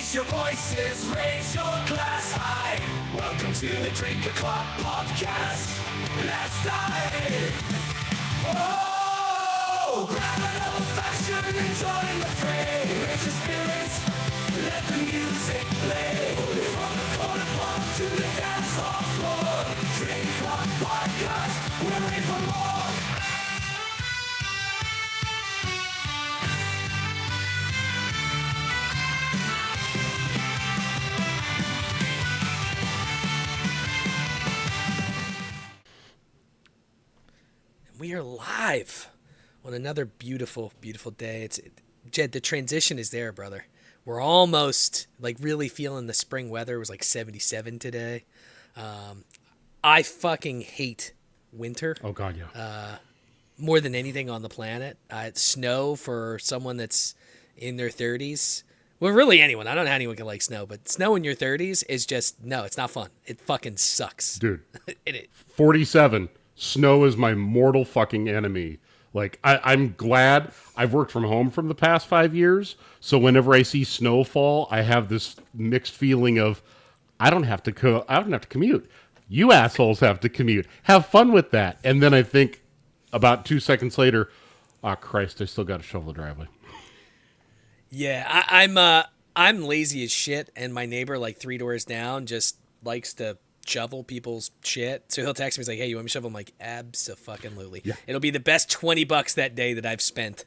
Raise your voices, raise your glass high. Welcome to the Drink O'Clock Podcast. Let's dive. Oh, grab an old fashioned and join the fray. Raise your spirits, let the music play. From the corner pub to the dance hall floor. Drink O'Clock Podcast, we're ready for more. We are live on another beautiful, beautiful day. Jed, the transition is there, brother. We're almost like really feeling the spring weather. It was like 77 today. I fucking hate winter. Oh God, yeah. More than anything on the planet. Snow for someone that's in their 30s. Well, really anyone. I don't know how anyone can like snow, but snow in your 30s is just, no, it's not fun. It fucking sucks. Dude, 47. Snow is my mortal fucking enemy. Like, I'm glad I've worked from home from the past 5 years. So whenever I see snowfall, I have this mixed feeling of, I don't have to commute. You assholes have to commute. Have fun with that. And then I think about 2 seconds later, oh Christ, I still got to shovel the driveway. Yeah, I'm lazy as shit, and my neighbor, like 3 doors down, just likes to shovel people's shit. So he'll text me, he's like, hey, you want me to shovel? I'm like, abso-fucking-lutely. Yeah. It'll be the best $20 that day that I've spent.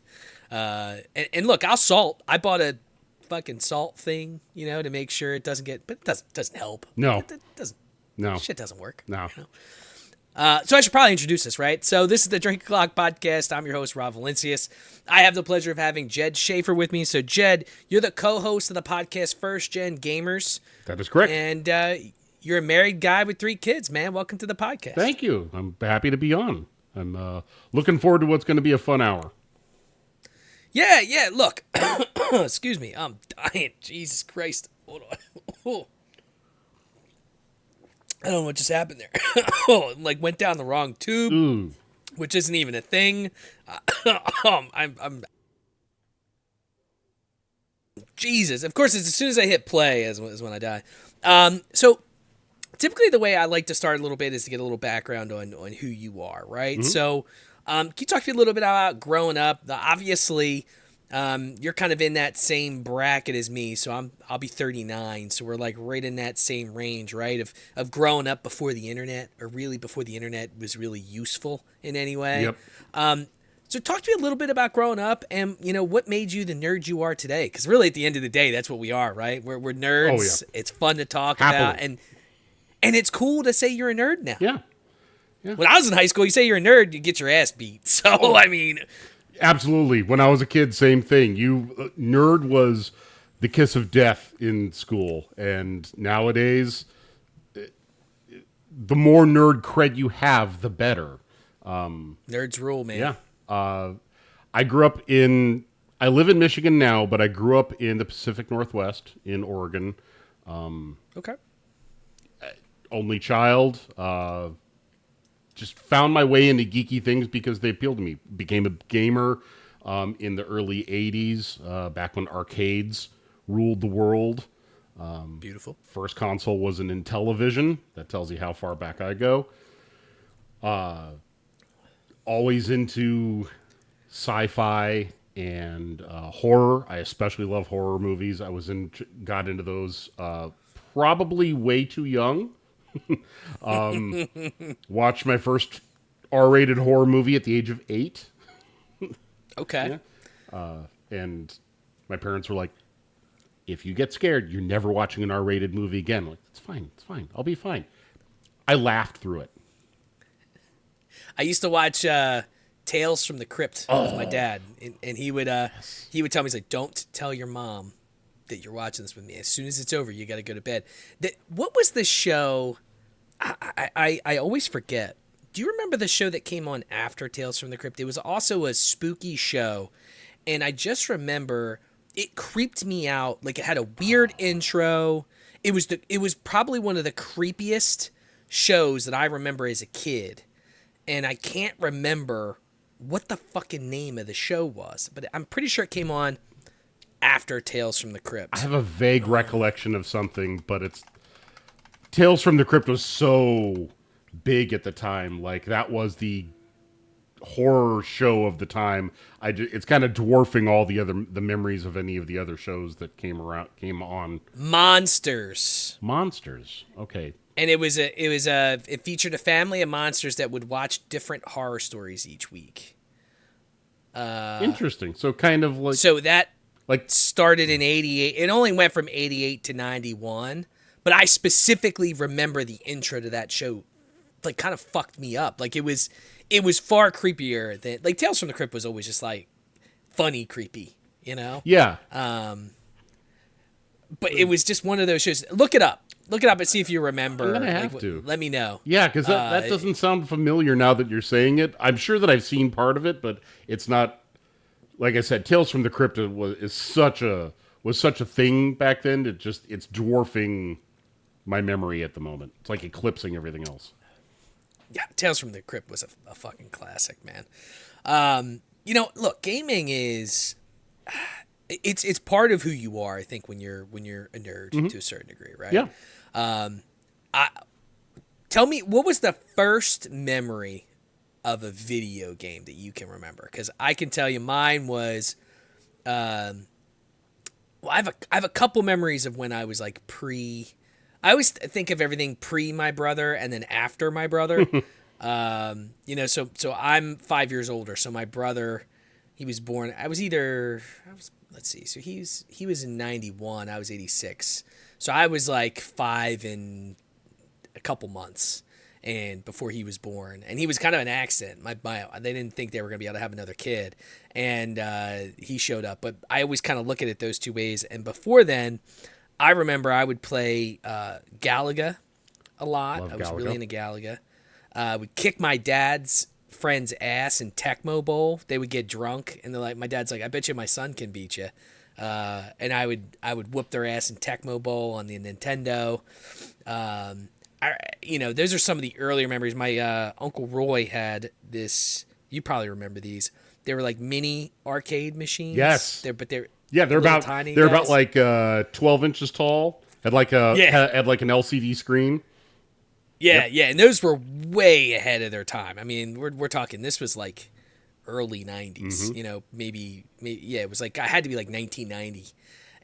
And look, I'll salt. I bought a fucking salt thing, to make sure it doesn't get, but it doesn't help. No. It doesn't. No. Shit doesn't work. No. So I should probably introduce this, right? So this is the Drink O'Clock Podcast. I'm your host, Rob Valincius. I have the pleasure of having Jed Schafer with me. So Jed, you're the co-host of the podcast First Gen Gamers. That is correct. And you're a married guy with 3 kids, man. Welcome to the podcast. Thank you. I'm happy to be on. I'm looking forward to what's going to be a fun hour. Yeah. Look, excuse me. I'm dying. Jesus Christ. Hold on. Oh. I don't know what just happened there. Went down the wrong tube, which isn't even a thing. I'm Jesus. Of course, it's as soon as I hit play is when I die. So typically the way I like to start a little bit is to get a little background on who you are, right? Mm-hmm. So can you talk to me a little bit about growing up? Obviously, you're kind of in that same bracket as me, so I'll be 39, so we're like right in that same range, right? Of growing up before the internet, or really before the internet was really useful in any way. Yep. So talk to me a little bit about growing up and, what made you the nerd you are today? Because really at the end of the day, that's what we are, right? We're nerds. Oh, yeah. It's fun to talk about, and it's cool to say you're a nerd now. Yeah. When I was in high school, you say you're a nerd, you get your ass beat. So, I mean... Absolutely. When I was a kid, same thing. Nerd was the kiss of death in school. And nowadays, the more nerd cred you have, the better. Nerds rule, man. Yeah. I live in Michigan now, but I grew up in the Pacific Northwest in Oregon. Okay. Only child. Just found my way into geeky things because they appealed to me. Became a gamer in the early 80s, back when arcades ruled the world. Beautiful. First console was an Intellivision. That tells you how far back I go. Always into sci-fi and horror. I especially love horror movies. Got into those probably way too young. Watched my first R-rated horror movie at the age of 8. Okay. Yeah. And my parents were like, if you get scared, you're never watching an R-rated movie again. I'm like, it's fine. I'll be fine. I laughed through it. I used to watch Tales from the Crypt with my dad, and he would tell me, he's like, don't tell your mom that you're watching this with me. As soon as it's over, you got to go to bed. What was the show? I always forget. Do you remember the show that came on after Tales from the Crypt? It was also a spooky show, and I just remember it creeped me out. Like, it had a weird intro. It was probably one of the creepiest shows that I remember as a kid, and I can't remember what the fucking name of the show was, but I'm pretty sure it came on after Tales from the Crypt. I have a vague recollection of something, but it's Tales from the Crypt was so big at the time. Like, that was the horror show of the time. It's kind of dwarfing all the memories of any of the other shows that came on. Monsters. Okay. And it featured a family of monsters that would watch different horror stories each week. Interesting. So kind of like that started in 88. It only went from 88 to 91, but I specifically remember the intro to that show like kind of fucked me up. Like it was far creepier than like Tales from the Crypt was always just like funny creepy, you know? Yeah. But it was just one of those shows. Look it up and see if you remember. I'm gonna have to. Let me know. Yeah, because that doesn't sound familiar now that you're saying it. I'm sure that I've seen part of it, but it's not. Like I said, Tales from the Crypt was such a thing back then. It's dwarfing my memory at the moment. It's like eclipsing everything else. Yeah, Tales from the Crypt was a fucking classic, man. Look, gaming is it's part of who you are. I think when you're a nerd to a certain degree, right? Yeah. Tell me, what was the first memory of a video game that you can remember? Because I can tell you, mine was. I have a couple memories of when I was like I always think of everything pre my brother and then after my brother. So I'm 5 years older. So my brother, he was born. Let's see. So he was in 91. I was 86. So I was like 5 in a couple months, and before he was born, and he was kind of an accident. They didn't think they were going to be able to have another kid, and he showed up. But I always kind of look at it those two ways. And before then, I remember I would play Galaga a lot. I was really into Galaga. Would kick my dad's friend's ass in Tecmo Bowl. They would get drunk, and they're like, my dad's like, I bet you my son can beat you. And I would whoop their ass in Tecmo Bowl on the Nintendo. Those are some of the earlier memories. My Uncle Roy had this. You probably remember these. They were like mini arcade machines. Yes, they're about tiny. They're guys. about like 12 inches tall. Had like had like an LCD screen. Yeah, and those were way ahead of their time. I mean, we're talking. This was like early 90s. Mm-hmm. Maybe it was like I had to be like 1990.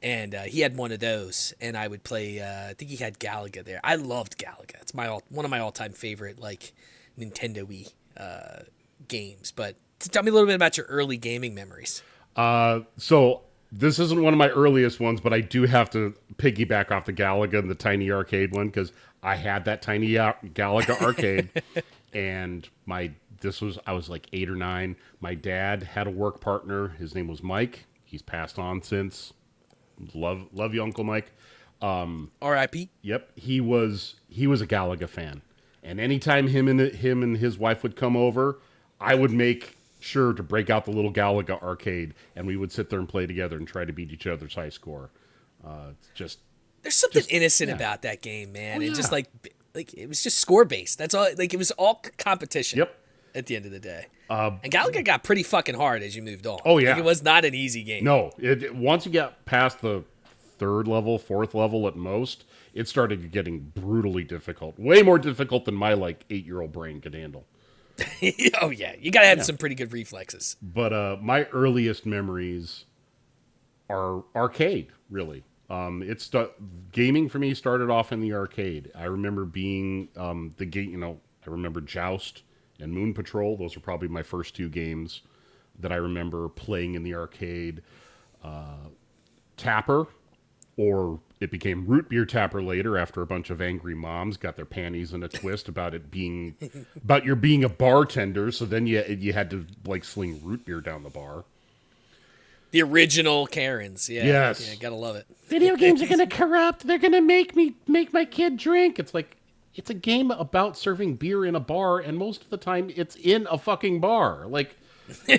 And he had one of those, and I would play. I think he had Galaga there. I loved Galaga. It's one of my all-time favorite like Nintendo-y games. But tell me a little bit about your early gaming memories. So this isn't one of my earliest ones, but I do have to piggyback off the Galaga and the tiny arcade one because I had that tiny Galaga arcade, and I was like 8 or 9. My dad had a work partner. His name was Mike. He's passed on since. Love you, Uncle Mike. R.I.P. Yep, he was a Galaga fan, and anytime him and his wife would come over, I would make sure to break out the little Galaga arcade, and we would sit there and play together and try to beat each other's high score. There's something innocent about that game, man. Oh, and just like it was just score based. That's all. Like it was all competition. Yep. At the end of the day, and Galaga got pretty fucking hard as you moved on. Oh yeah, like, it was not an easy game. No, once you got past the 3rd level, 4th level at most, it started getting brutally difficult. Way more difficult than my like 8-year-old brain could handle. Oh yeah, you gotta have some pretty good reflexes. But my earliest memories are arcade, really. Gaming for me started off in the arcade. I remember being the game. I remember Joust and Moon Patrol. Those are probably my first 2 games that I remember playing in the arcade. Tapper, or it became Root Beer Tapper later after a bunch of angry moms got their panties in a twist about your being a bartender. So then you had to like sling root beer down the bar. The original Karens. Yeah. Yes. Yeah, gotta love it. Video games are going to corrupt. They're going to make my kid drink. It's like, it's a game about serving beer in a bar, and most of the time it's in a fucking bar. Like, I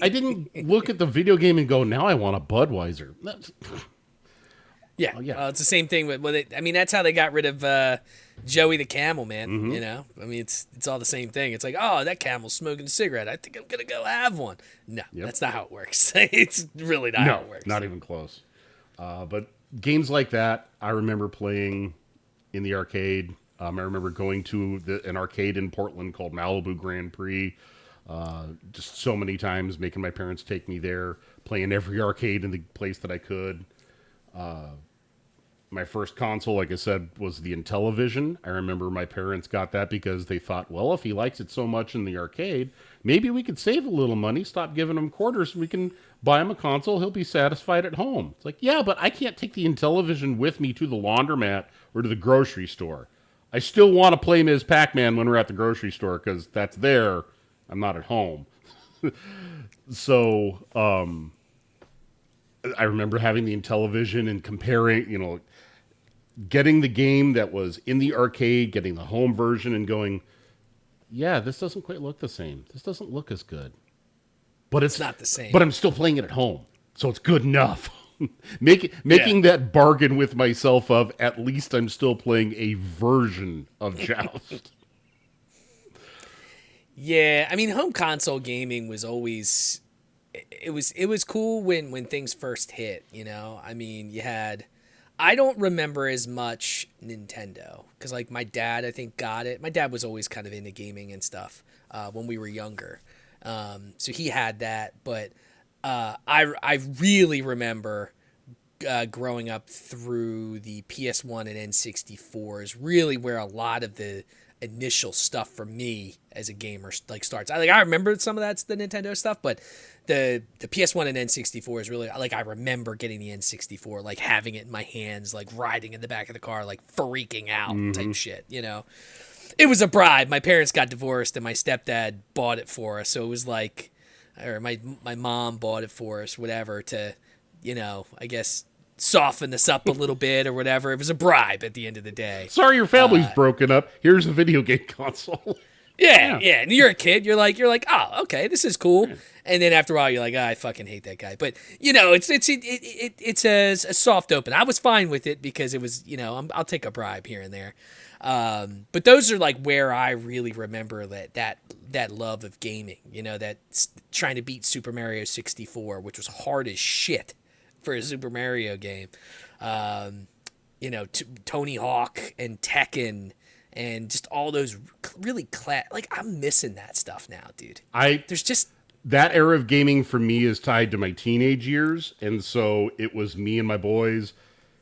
didn't look at the video game and go, now I want a Budweiser. Yeah. It's the same thing with it. I mean, that's how they got rid of Joey the camel, man. You know, I mean, it's all the same thing. It's like, oh, that camel's smoking a cigarette. I think I'm gonna go have one. No, that's not how it works. It's really not how it works. Not even close. But games like that, I remember playing in the arcade. I remember going to an arcade in Portland called Malibu Grand Prix. Just so many times, making my parents take me there, playing every arcade in the place that I could. My first console, like I said, was the Intellivision. I remember my parents got that because they thought, well, if he likes it so much in the arcade, maybe we could save a little money, stop giving him quarters, and we can buy him a console. He'll be satisfied at home. It's like, yeah, but I can't take the Intellivision with me to the laundromat or to the grocery store. I still want to play Ms. Pac-Man when we're at the grocery store because that's there. I'm not at home. So I remember having the Intellivision and comparing, getting the game that was in the arcade, getting the home version and going, yeah, this doesn't quite look the same. This doesn't look as good. But it's not the same. But I'm still playing it at home. So it's good enough. Making that bargain with myself of at least I'm still playing a version of Joust. Yeah, I mean, home console gaming was always it was cool when things first hit, I mean, I don't remember as much Nintendo because, like, my dad, I think, got it. My dad was always kind of into gaming and stuff when we were younger. So he had that, but I really remember growing up through the PS1 and N64 is really where a lot of the initial stuff for me as a gamer starts. I remember some of that's the Nintendo stuff, but the PS1 and N64 is really I remember getting the N64, like having it in my hands, like riding in the back of the car, like freaking out type shit. It was a bribe. My parents got divorced and my stepdad bought it for us, so it was like, or my mom bought it for us, whatever, to I guess soften us up a little bit or whatever. It was a bribe at the end of the day. Sorry, your family's broken up. Here's a video game console. Yeah. And you're a kid. You're like, oh, okay, this is cool. And then after a while, you're like, I fucking hate that guy. But it's a soft open. I was fine with it because it was, I'll take a bribe here and there. But those are like where I really remember that love of gaming. That trying to beat Super Mario 64, which was hard as shit for a Super Mario game. Tony Hawk and Tekken. And just all those really I'm missing that stuff now, dude. There's just that era of gaming for me is tied to my teenage years, and so it was me and my boys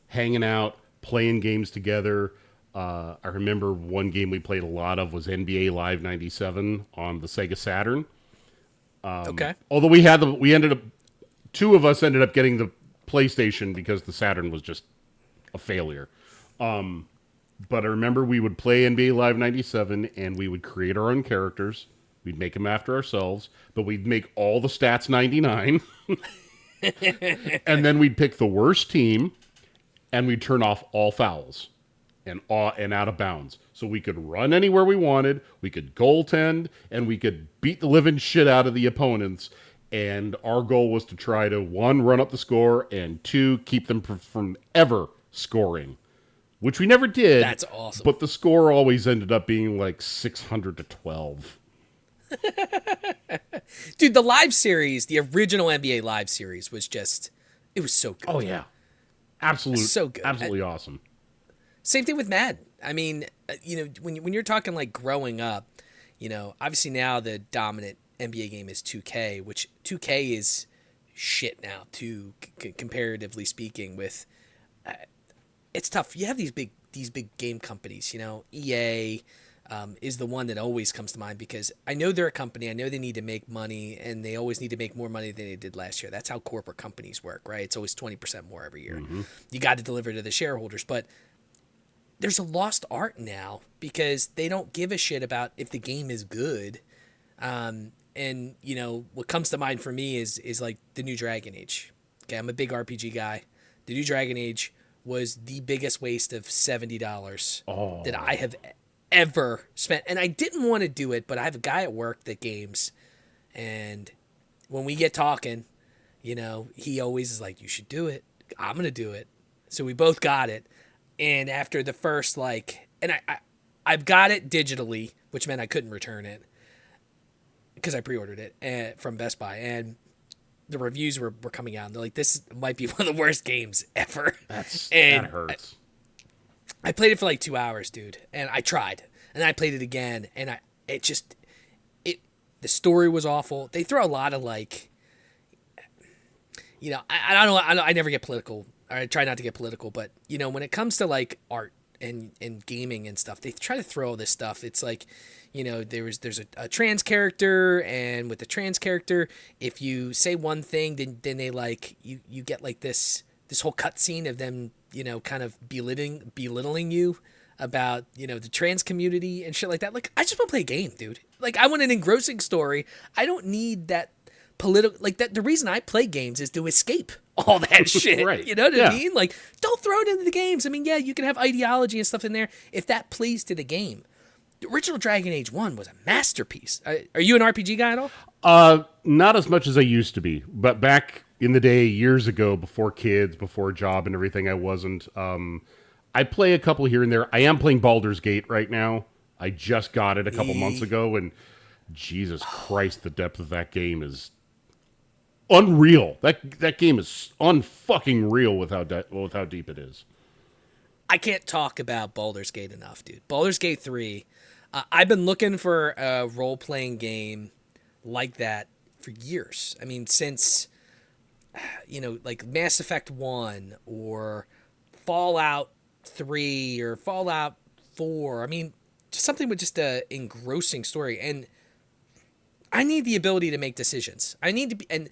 hanging out, playing games together. I remember one game we played a lot of was NBA Live '97 on the Sega Saturn. Okay. Although two of us ended up getting the PlayStation because the Saturn was just a failure. But I remember we would play NBA Live 97, and we would create our own characters. We'd make them after ourselves, but we'd make all the stats 99. And then we'd pick the worst team, and we'd turn off all fouls and out of bounds. So we could run anywhere we wanted, we could goaltend, and we could beat the living shit out of the opponents. And our goal was to try to, 1, run up the score, and 2, keep them from ever scoring. Which we never did. That's awesome. But the score always ended up being like 600-12. Dude, the live series, the original NBA Live series was it was so good. Oh, yeah. Absolutely. So good. Absolutely awesome. Same thing with Madden. I mean, when you're talking like growing up, obviously now the dominant NBA game is 2K, which 2K is shit now too, comparatively speaking with... it's tough. You have these big game companies, EA is the one that always comes to mind because I know they're a company. I know they need to make money, and they always need to make more money than they did last year. That's how corporate companies work, right? It's always 20% more every year. Mm-hmm. You got to deliver to the shareholders, but there's a lost art now because they don't give a shit about if the game is good. And what comes to mind for me is like the new Dragon Age. Okay, I'm a big RPG guy. The new Dragon Age was the biggest waste of $70 that I have ever spent. And I didn't want to do it, but I have a guy at work that games. And when we get talking, he always is like, you should do it. I'm going to do it. So we both got it. And after the first, and I've got it digitally, which meant I couldn't return it because I pre-ordered it from Best Buy, and the reviews were coming out, and they're like, this might be one of the worst games ever. That hurts. I played it for like 2 hours, dude, and I tried, and I played it again, and the story was awful. They throw a lot of like, I don't know, I never get political. I try not to get political, but when it comes to like art and gaming and stuff, they try to throw all this stuff. It's like, there's a trans character, and with the trans character, if you say one thing, then they like you get like this whole cutscene of them, kind of belittling you about, the trans community and shit like that. Like, I just want to play a game, dude. Like, I want an engrossing story. I don't need that political, like that. The reason I play games is to escape all that shit. Right. You know what I mean? Like, don't throw it into the games. I mean, yeah, you can have ideology and stuff in there if that plays to the game. The original Dragon Age 1 was a masterpiece. Are you an RPG guy at all? Not as much as I used to be, but back in the day, years ago, before kids, before job and everything, I wasn't. I play a couple here and there. I am playing Baldur's Gate right now. I just got it a couple months ago, and Jesus Christ, the depth of that game is unreal. That game is unfucking real with how deep it is. I can't talk about Baldur's Gate enough, dude. Baldur's Gate 3. I've been looking for a role-playing game like that for years. I mean, since, like Mass Effect 1 or Fallout 3 or Fallout 4. I mean, just something with just a engrossing story. And I need the ability to make decisions. I need to be... And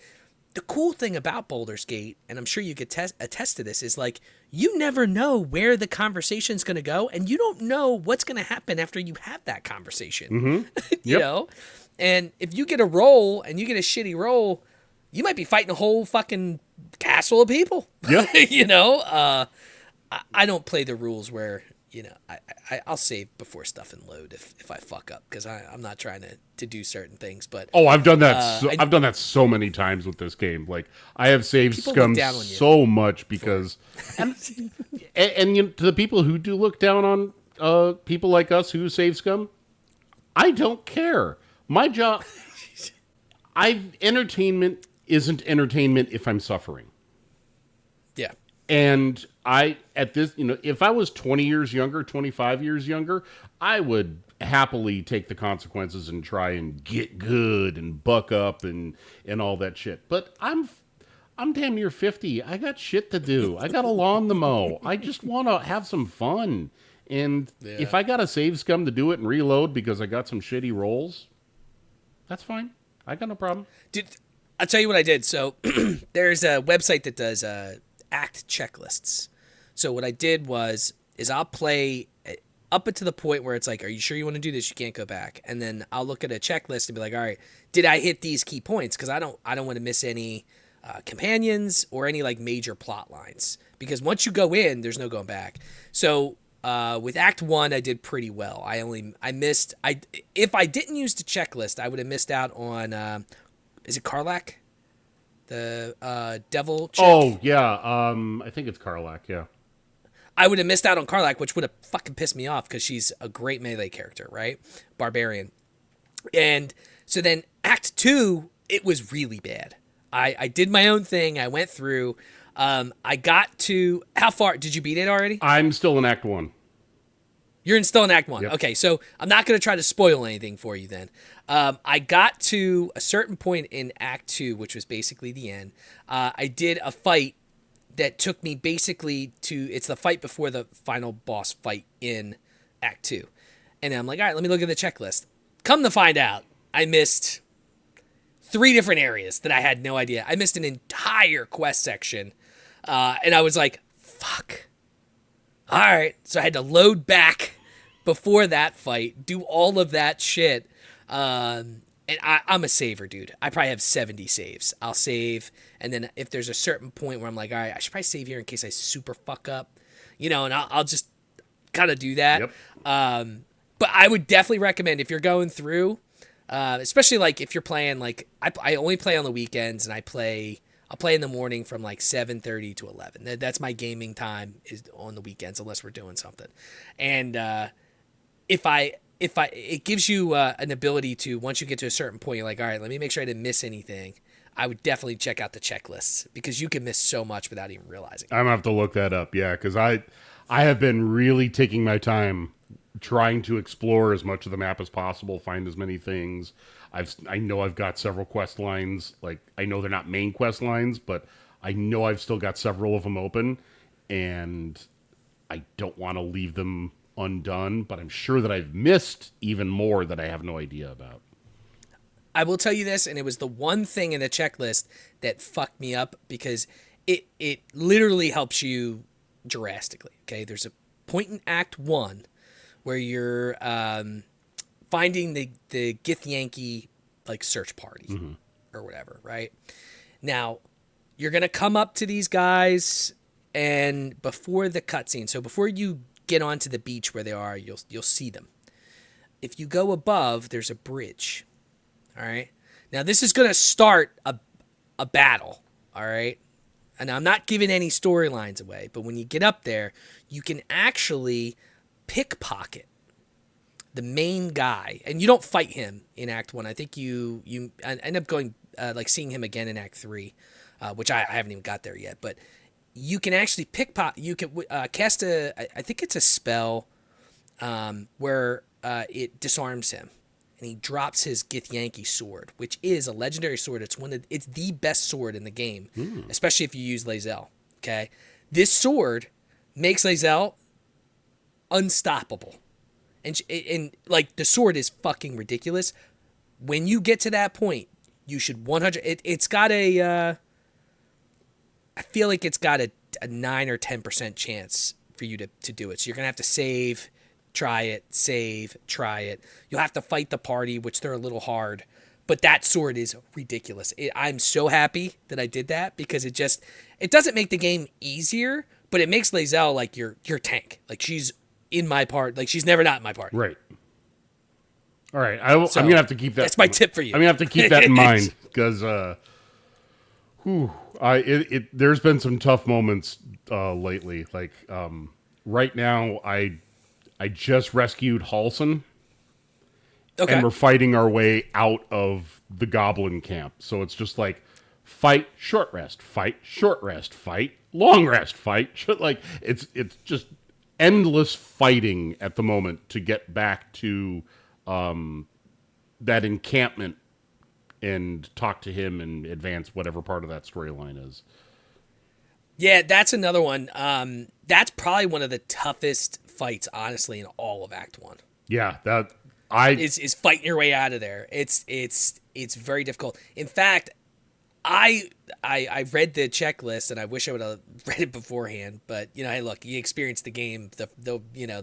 the cool thing about Baldur's Gate, and I'm sure you could attest to this, is like, you never know where the conversation's going to go, and you don't know what's going to happen after you have that conversation. Mm-hmm. You know? And if you get a roll and you get a shitty roll, you might be fighting a whole fucking castle of people. Yeah. I don't play the rules where, I'll save before stuff and load if I fuck up, because I'm not trying to do certain things. But I've done that. I've done that so many times with this game. Like, I have saved scum so much because, and to the people who do look down on people like us who save scum, I don't care. My job, entertainment isn't entertainment if I'm suffering. Yeah. And if I was 20 years younger, 25 years younger, I would happily take the consequences and try and get good and buck up and all that shit. But I'm damn near 50. I got shit to do. I got a lawn to mow. I just want to have some fun. And if I got to save scum to do it and reload because I got some shitty rolls, that's fine. I got no problem. Dude, I'll tell you what I did. So there's a website that does act checklists. So what I did is I'll play up to the point where it's like, are you sure you want to do this? You can't go back. And then I'll look at a checklist and be like, all right, did I hit these key points? Because I don't want to miss any companions or any like major plot lines. Because once you go in, there's no going back. So with Act 1, I did pretty well. If I didn't use the checklist, I would have missed out on is it Karlach? The devil chick? Oh, yeah. I think it's Karlach, yeah. I would have missed out on Karlach, which would have fucking pissed me off because she's a great melee character, right? Barbarian. And so then Act 2, it was really bad. I did my own thing. I went through. I got to... How far? Did you beat it already? I'm still in Act 1. You're still in Act 1. Yep. Okay, so I'm not going to try to spoil anything for you then. I got to a certain point in Act 2, which was basically the end. I did a fight that took me basically to... It's the fight before the final boss fight in Act 2. And I'm like, all right, let me look at the checklist. Come to find out, I missed 3 different areas that I had no idea. I missed an entire quest section. And I was like, fuck. All right, so I had to load back before that fight, do all of that shit. And I'm a saver, dude. I probably have 70 saves. I'll save, and then if there's a certain point where I'm like, all right, I should probably save here in case I super fuck up, and I'll just kind of do that. Yep. But I would definitely recommend if you're going through, especially like if you're playing, like I only play on the weekends, and I'll play in the morning from like 7:30 to 11. That's my gaming time is on the weekends unless we're doing something. And it gives you an ability to, once you get to a certain point, you're like, all right, let me make sure I didn't miss anything. I would definitely check out the checklists because you can miss so much without even realizing it. I'm gonna have to look that up. Yeah, because I have been really taking my time trying to explore as much of the map as possible, find as many things. I know I've got several quest lines. Like, I know they're not main quest lines, but I know I've still got several of them open, and I don't want to leave them undone. But I'm sure that I've missed even more that I have no idea about. I will tell you this, and it was the one thing in the checklist that fucked me up because it literally helps you drastically. Okay, there's a point in Act 1 where you're finding the Githyanki like search party or whatever, right? Now, you're gonna come up to these guys, and before the cutscene, so before you get onto the beach where they are, you'll see them. If you go above, there's a bridge. All right. Now this is going to start a battle. All right. And I'm not giving any storylines away, but when you get up there, you can actually pickpocket the main guy, and you don't fight him in Act 1. I think you end up going like seeing him again in Act 3, which I haven't even got there yet. But you can actually pickpocket. You can cast I think it's a spell where it disarms him. And he drops his Githyanki sword, which is a legendary sword. It's the best sword in the game, especially if you use Lae'zel. Okay, this sword makes Lae'zel unstoppable, and like the sword is fucking ridiculous. When you get to that point, you should 100. It's got a. I feel like it's got a 9 or 10% chance for you to do it. So you're gonna have to save. Try it, save, try it. You'll have to fight the party, which they're a little hard. But that sword is ridiculous. I'm so happy that I did that because it doesn't make the game easier, but it makes Lae'zel like your tank. Like she's in my part. Like she's never not in my part. Right. All right. I'm going to have to keep that. That's my tip for you. I'm going to have to keep that in mind because there's been some tough moments lately. Like right now, I just rescued Halson, Okay. and we're fighting our way out of the goblin camp. So it's just like fight, short rest, fight, long rest, fight. Like it's just endless fighting at the moment to get back to that encampment and talk to him and advance whatever part of that storyline is. Yeah, that's another one. That's probably one of the toughest fights, honestly, in all of Act 1. Yeah, is fighting your way out of there. It's very difficult. In fact, I read the checklist and I wish I would have read it beforehand. But hey, look, you experience the game the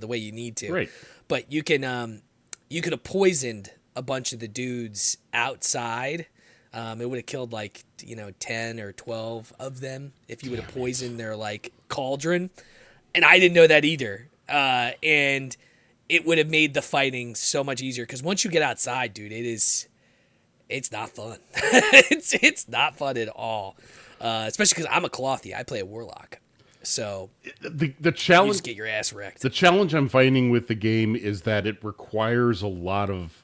way you need to. Right. But you could have poisoned a bunch of the dudes outside. It would have killed 10 or 12 of them if you would have poisoned their cauldron. And I didn't know that either. And it would have made the fighting so much easier because once you get outside, dude, it's not fun. it's not fun at all. Especially because I'm a Clothy. I play a warlock. So the challenge, you just get your ass wrecked. The challenge I'm finding with the game is that it requires a lot of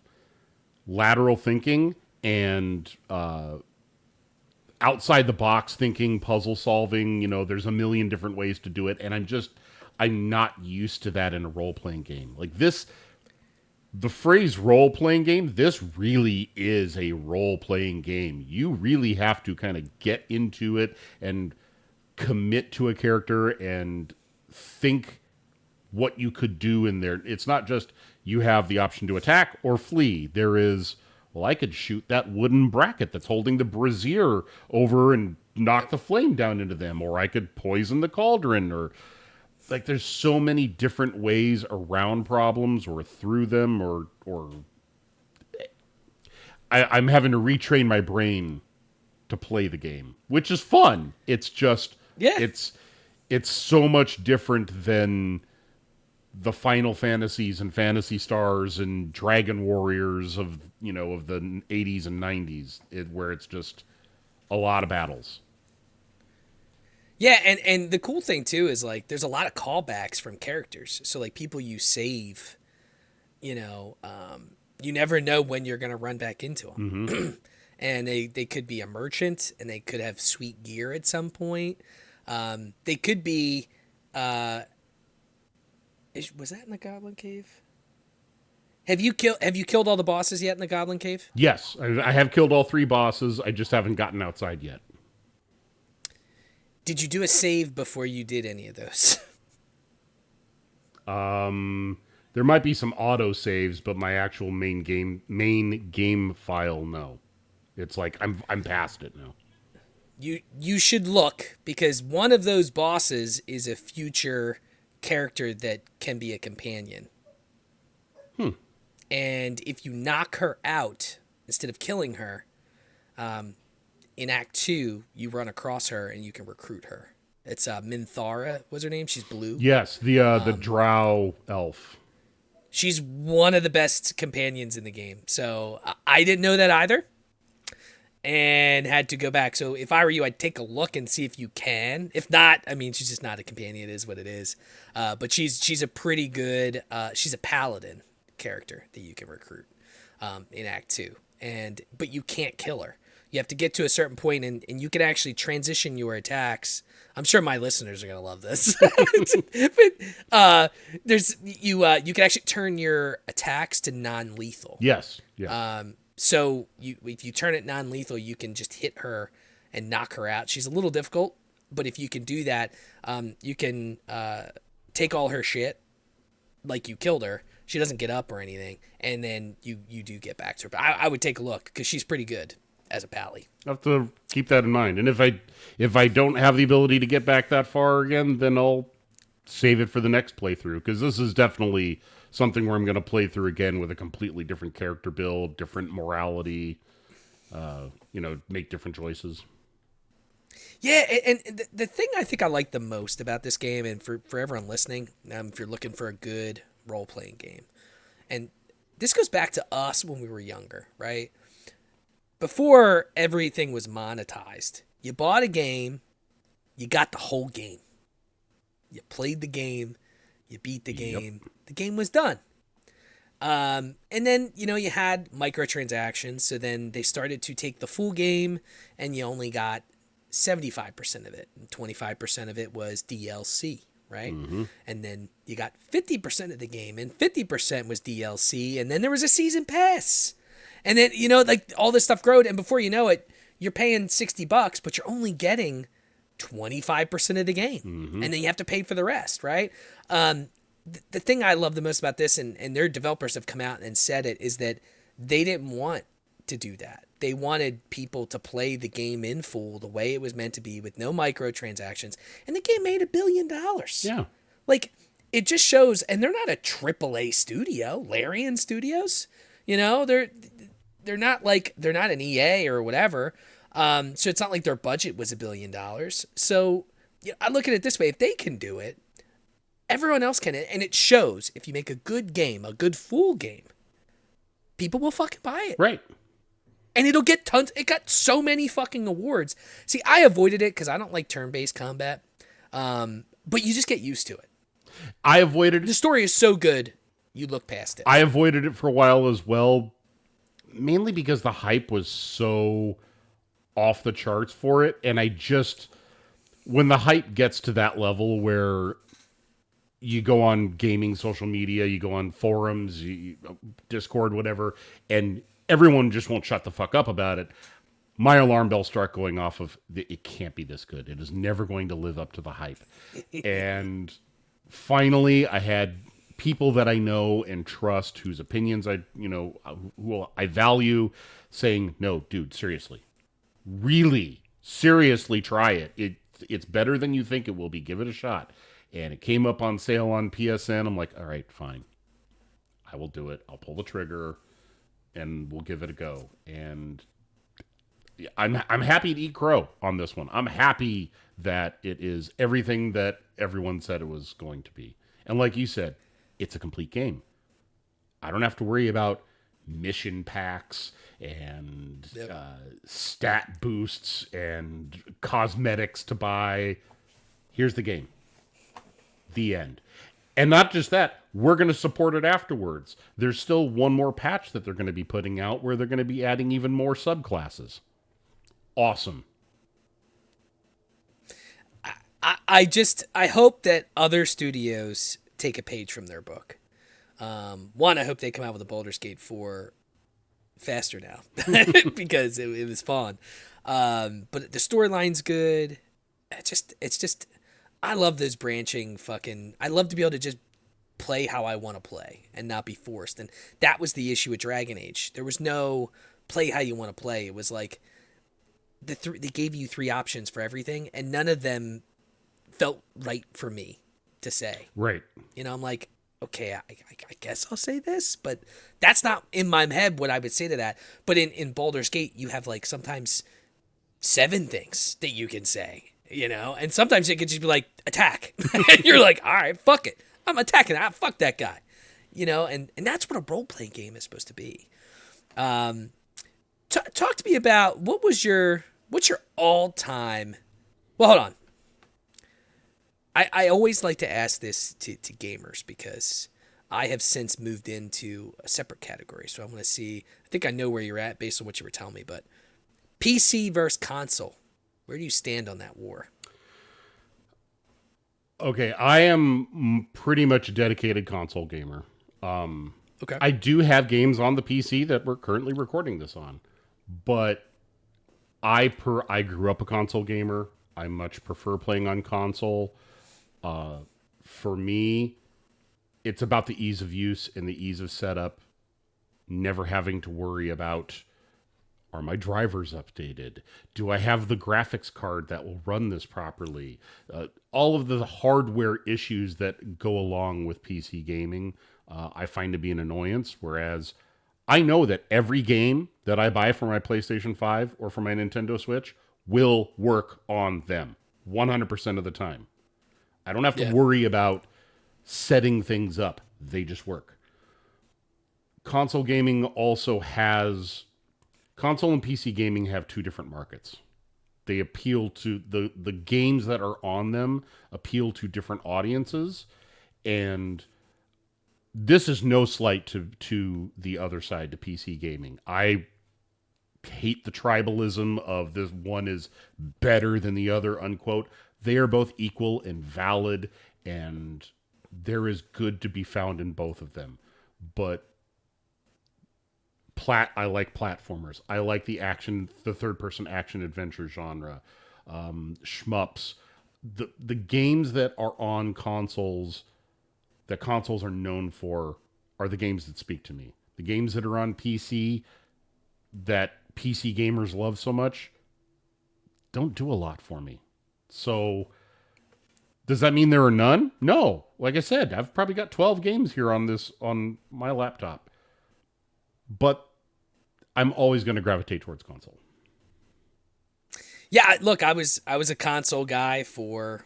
lateral thinking and outside the box thinking, puzzle solving. There's a million different ways to do it, and I'm not used to that in a role-playing game. Like this, the phrase role-playing game, this really is a role-playing game. You really have to kind of get into it and commit to a character and think what you could do in there. It's not just you have the option to attack or flee. There is, well, I could shoot that wooden bracket that's holding the brazier over and knock the flame down into them, or I could poison the cauldron, or there's so many different ways around problems or through them, or I'm having to retrain my brain to play the game, which is fun. It's just, it's so much different than the Final Fantasies and Phantasy Stars and Dragon Warriors of the 80s and 90s, where it's just a lot of battles. Yeah, and the cool thing too is there's a lot of callbacks from characters. So people you save you never know when you're going to run back into them. And they could be a merchant, and they could have sweet gear at some point. They could be. Was that in the Goblin Cave? Have you killed all the bosses yet in the Goblin Cave? Yes, I have killed all 3 bosses. I just haven't gotten outside yet. Did you do a save before you did any of those? There might be some auto saves, but my actual main game file, no. It's like I'm past it now. You should look, because one of those bosses is a future character that can be a companion. And if you knock her out instead of killing her, in Act 2, you run across her and you can recruit her. It's Minthara, was her name? She's blue. Yes, the drow elf. She's one of the best companions in the game. So I didn't know that either, and had to go back. So if I were you, I'd take a look and see if you can. If not, I mean, she's just not a companion. It is what it is. But she's a pretty good. She's a paladin character that you can recruit in Act 2, but you can't kill her. You have to get to a certain point, and you can actually transition your attacks. I'm sure my listeners are gonna love this. But you can actually turn your attacks to non-lethal. Yes. Yeah. So if you turn it non-lethal, you can just hit her and knock her out. She's a little difficult, but if you can do that, you can take all her shit, like you killed her. She doesn't get up or anything, and then you do get back to her. But I would take a look, because she's pretty good as a pally. I have to keep that in mind. And if I don't have the ability to get back that far again, then I'll save it for the next playthrough, because this is definitely something where I'm going to play through again with a completely different character build, different morality, make different choices. Yeah, and the thing I think I like the most about this game, and for everyone listening, if you're looking for a good role-playing game, and this goes back to us when we were younger, right? Before everything was monetized, you bought a game, you got the whole game. You played the game, you beat the game, the game was done. And then, you had microtransactions, so then they started to take the full game, and you only got 75% of it, and 25% of it was DLC, right? Mm-hmm. And then you got 50% of the game, and 50% was DLC, and then there was a season pass. And then, all this stuff growed, and before you know it, you're paying $60, but you're only getting 25% of the game. Mm-hmm. And then you have to pay for the rest, right? The thing I love the most about this, and their developers have come out and said it, is that they didn't want to do that. They wanted people to play the game in full the way it was meant to be, with no microtransactions. And the game made $1 billion. Yeah. Like, it just shows, and they're not a AAA studio, Larian Studios. They're not an EA or whatever. So it's not like their budget was $1 billion. So I look at it this way: if they can do it, everyone else can. And it shows. If you make a good game, a good full game, people will fucking buy it. Right. And it'll get tons. It got so many fucking awards. See, I avoided it because I don't like turn-based combat. But you just get used to it. I avoided it. The story is so good, you look past it. I avoided it for a while as well, mainly because the hype was so off the charts for it. And when the hype gets to that level where you go on gaming social media, you go on forums, Discord, whatever, and everyone just won't shut the fuck up about it, my alarm bell start going off of, it can't be this good. It is never going to live up to the hype. And finally, I had people that I know and trust, whose opinions who I value, saying, no, dude, seriously. Really, seriously try it. It's better than you think it will be. Give it a shot. And it came up on sale on PSN. I'm like, all right, fine. I will do it. I'll pull the trigger, and we'll give it a go. And I'm happy to eat crow on this one. I'm happy that it is everything that everyone said it was going to be. And like you said, it's a complete game. I don't have to worry about mission packs and stat boosts and cosmetics to buy. Here's the game. The end. And not just that, we're going to support it afterwards. There's still one more patch that they're going to be putting out where they're going to be adding even more subclasses. Awesome. I hope that other studios take a page from their book. One, I hope they come out with a Baldur's Gate 4 faster now because it was fun. But the storyline's good. It's just, I love those branching fucking. I love to be able to just play how I want to play and not be forced. And that was the issue with Dragon Age. There was no play how you want to play. It was like they gave you 3 options for everything, and none of them felt right for me to say. Right. You know, I'm like, okay, I guess I'll say this, but that's not in my head what I would say to that. But in Baldur's Gate, you have like sometimes 7 things that you can say, you know, and sometimes it could just be like attack. And you're like, all right, fuck it. I'm attacking. Fuck that guy, you know, and that's what a role-playing game is supposed to be. Talk to me about what's your all-time, well, hold on. I always like to ask this to gamers because I have since moved into a separate category. So I'm going to see, I think I know where you're at based on what you were telling me, but PC versus console, where do you stand on that war? Okay, I am pretty much a dedicated console gamer. Okay. I do have games on the PC that we're currently recording this on, but I grew up a console gamer. I much prefer playing on console. For me, it's about the ease of use and the ease of setup, never having to worry about, are my drivers updated? Do I have the graphics card that will run this properly? All of the hardware issues that go along with PC gaming, I find to be an annoyance, whereas I know that every game that I buy for my PlayStation 5 or for my Nintendo Switch will work on them 100% of the time. I don't have to worry about setting things up. They just work. Console gaming also has... Console and PC gaming have 2 different markets. They appeal to... The games that are on them appeal to different audiences. And this is no slight to the other side, to PC gaming. I hate the tribalism of this one is better than the other, unquote. They are both equal and valid, and there is good to be found in both of them. But I like platformers. I like the third-person action adventure genre, shmups. The games that are on consoles, that consoles are known for, are the games that speak to me. The games that are on PC that PC gamers love so much don't do a lot for me. So, does that mean there are none? No. Like I said, I've probably got 12 games here on my laptop. But I'm always going to gravitate towards console. Yeah, look, I was a console guy for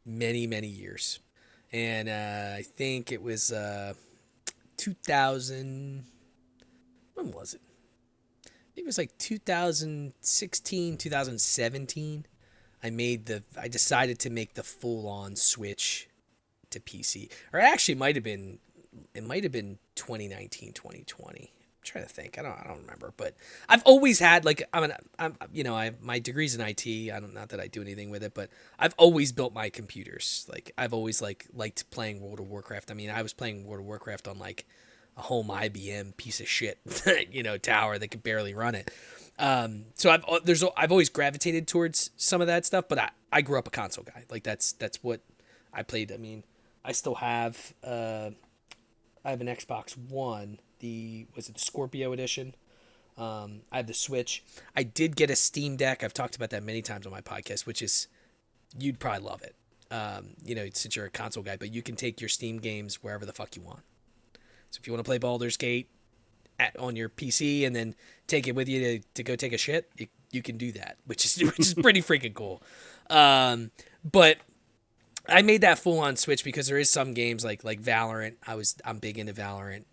many, many years. And I think it was 2000, when was it? I think it was like 2016, 2017. I decided to make the full-on switch to PC. Or actually it might have been 2019, 2020. I'm trying to think. I don't remember, but I've always had like I have my degree's in IT. Not that I do anything with it, but I've always built my computers. Like I've always liked playing World of Warcraft. I mean, I was playing World of Warcraft on like a home IBM piece of shit, tower that could barely run it. So I've always gravitated towards some of that stuff, but I grew up a console guy. Like that's what I played. I mean, I still have I have an Xbox One. Was it the Scorpio edition? I have the Switch. I did get a Steam Deck. I've talked about that many times on my podcast, which is, you'd probably love it. Since you're a console guy, but you can take your Steam games wherever the fuck you want. So if you want to play Baldur's Gate on your PC and then take it with you to go take a shit, you can do that, which is pretty freaking cool. But I made that full on switch because there is some games like Valorant. I'm big into Valorant.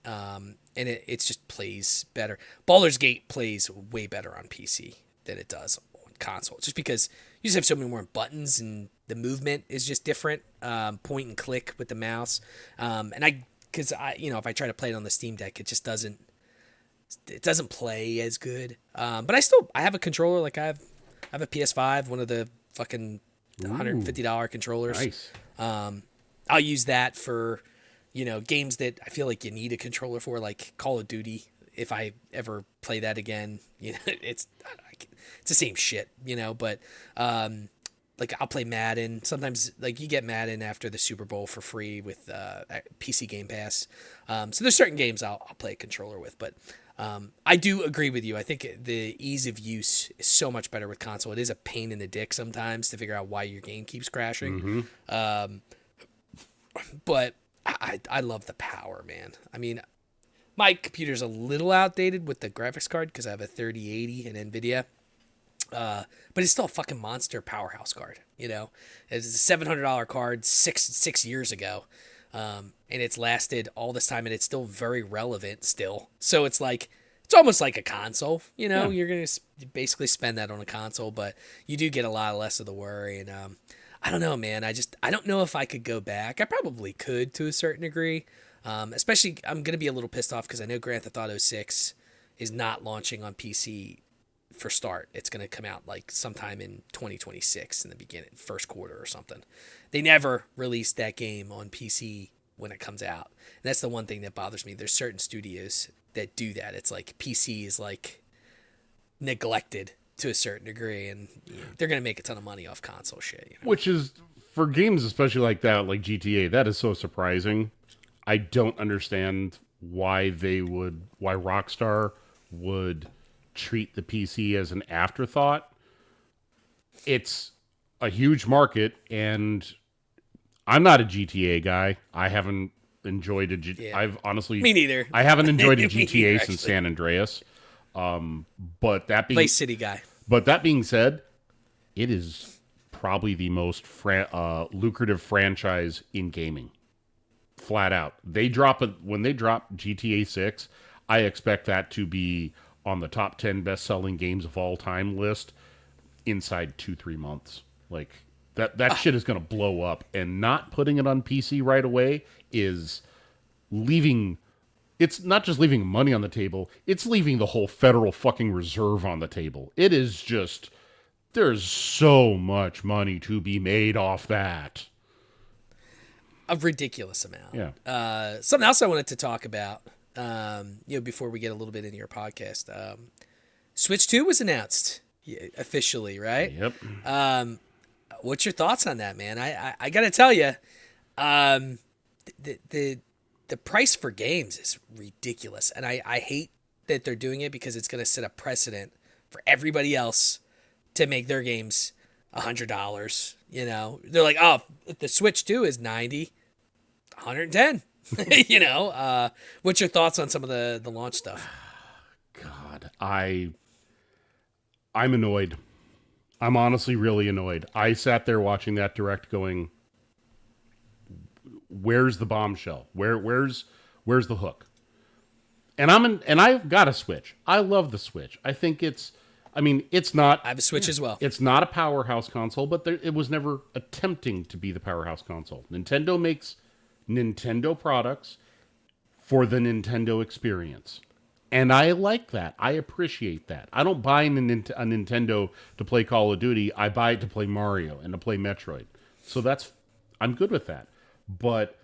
And it just plays better. Baldur's Gate plays way better on PC than it does on console, just because you just have so many more buttons and the movement is just different. Point and click with the mouse, because if I try to play it on the Steam Deck, it just doesn't play as good. But I have a controller. Like I have a PS5, one of the fucking $150 controllers. Nice. I'll use that for, games that I feel like you need a controller for, like Call of Duty. If I ever play that again, it's the same shit, but, like I'll play Madden. Sometimes like you get Madden after the Super Bowl for free with, PC Game Pass. So there's certain games I'll play a controller with, but, I do agree with you. I think the ease of use is so much better with console. It is a pain in the dick sometimes to figure out why your game keeps crashing. Mm-hmm. But I love the power, man. I mean, my computer's a little outdated with the graphics card because I have a 3080 and NVIDIA. But it's still a fucking monster powerhouse card, It's a $700 card six years ago. And it's lasted all this time and it's still very relevant still. So it's almost like a console, Yeah. You're going to basically spend that on a console, but you do get a lot less of the worry. And, I don't know, man. I don't know if I could go back. I probably could to a certain degree. Especially I'm going to be a little pissed off because I know Grand Theft Auto 6 is not launching on PC for start. It's going to come out like sometime in 2026 in the beginning, first quarter or something. They never released that game on PC when it comes out. And that's the one thing that bothers me. There's certain studios that do that. It's like PC is like neglected to a certain degree, and they're going to make a ton of money off console shit. Which is, for games especially like that, like GTA, that is so surprising. I don't understand why Rockstar would treat the PC as an afterthought. It's a huge market, and I'm not a GTA guy. I haven't enjoyed I've honestly... Me neither. I haven't enjoyed a Me GTA neither, since actually. San Andreas. But that being... Vice City guy. But that being said, it is probably the most lucrative franchise in gaming. Flat out. When they drop GTA 6, I expect that to be on the top 10 best-selling games of all time list inside 2-3 months. Like that shit is going to blow up, and not putting it on PC right away is leaving. It's not just leaving money on the table, it's leaving the whole Federal fucking Reserve on the table. It is just, there's so much money to be made off that. A ridiculous amount. Yeah. Something else I wanted to talk about, before we get a little bit into your podcast. Switch 2 was announced officially, right? Yep. What's your thoughts on that, man? I got to tell you, the price for games is ridiculous. And I hate that they're doing it because it's going to set a precedent for everybody else to make their games $100. They're like, oh, if the Switch 2 is $90, $110. What's your thoughts on some of the launch stuff? God, I'm annoyed. I'm honestly really annoyed. I sat there watching that direct going, where's the bombshell? Where's the hook? And I've got a Switch. I love the Switch. I think it's not... I have a Switch as well. It's not a powerhouse console, but it was never attempting to be the powerhouse console. Nintendo makes Nintendo products for the Nintendo experience. And I like that. I appreciate that. I don't buy a Nintendo to play Call of Duty. I buy it to play Mario and to play Metroid. So I'm good with that. But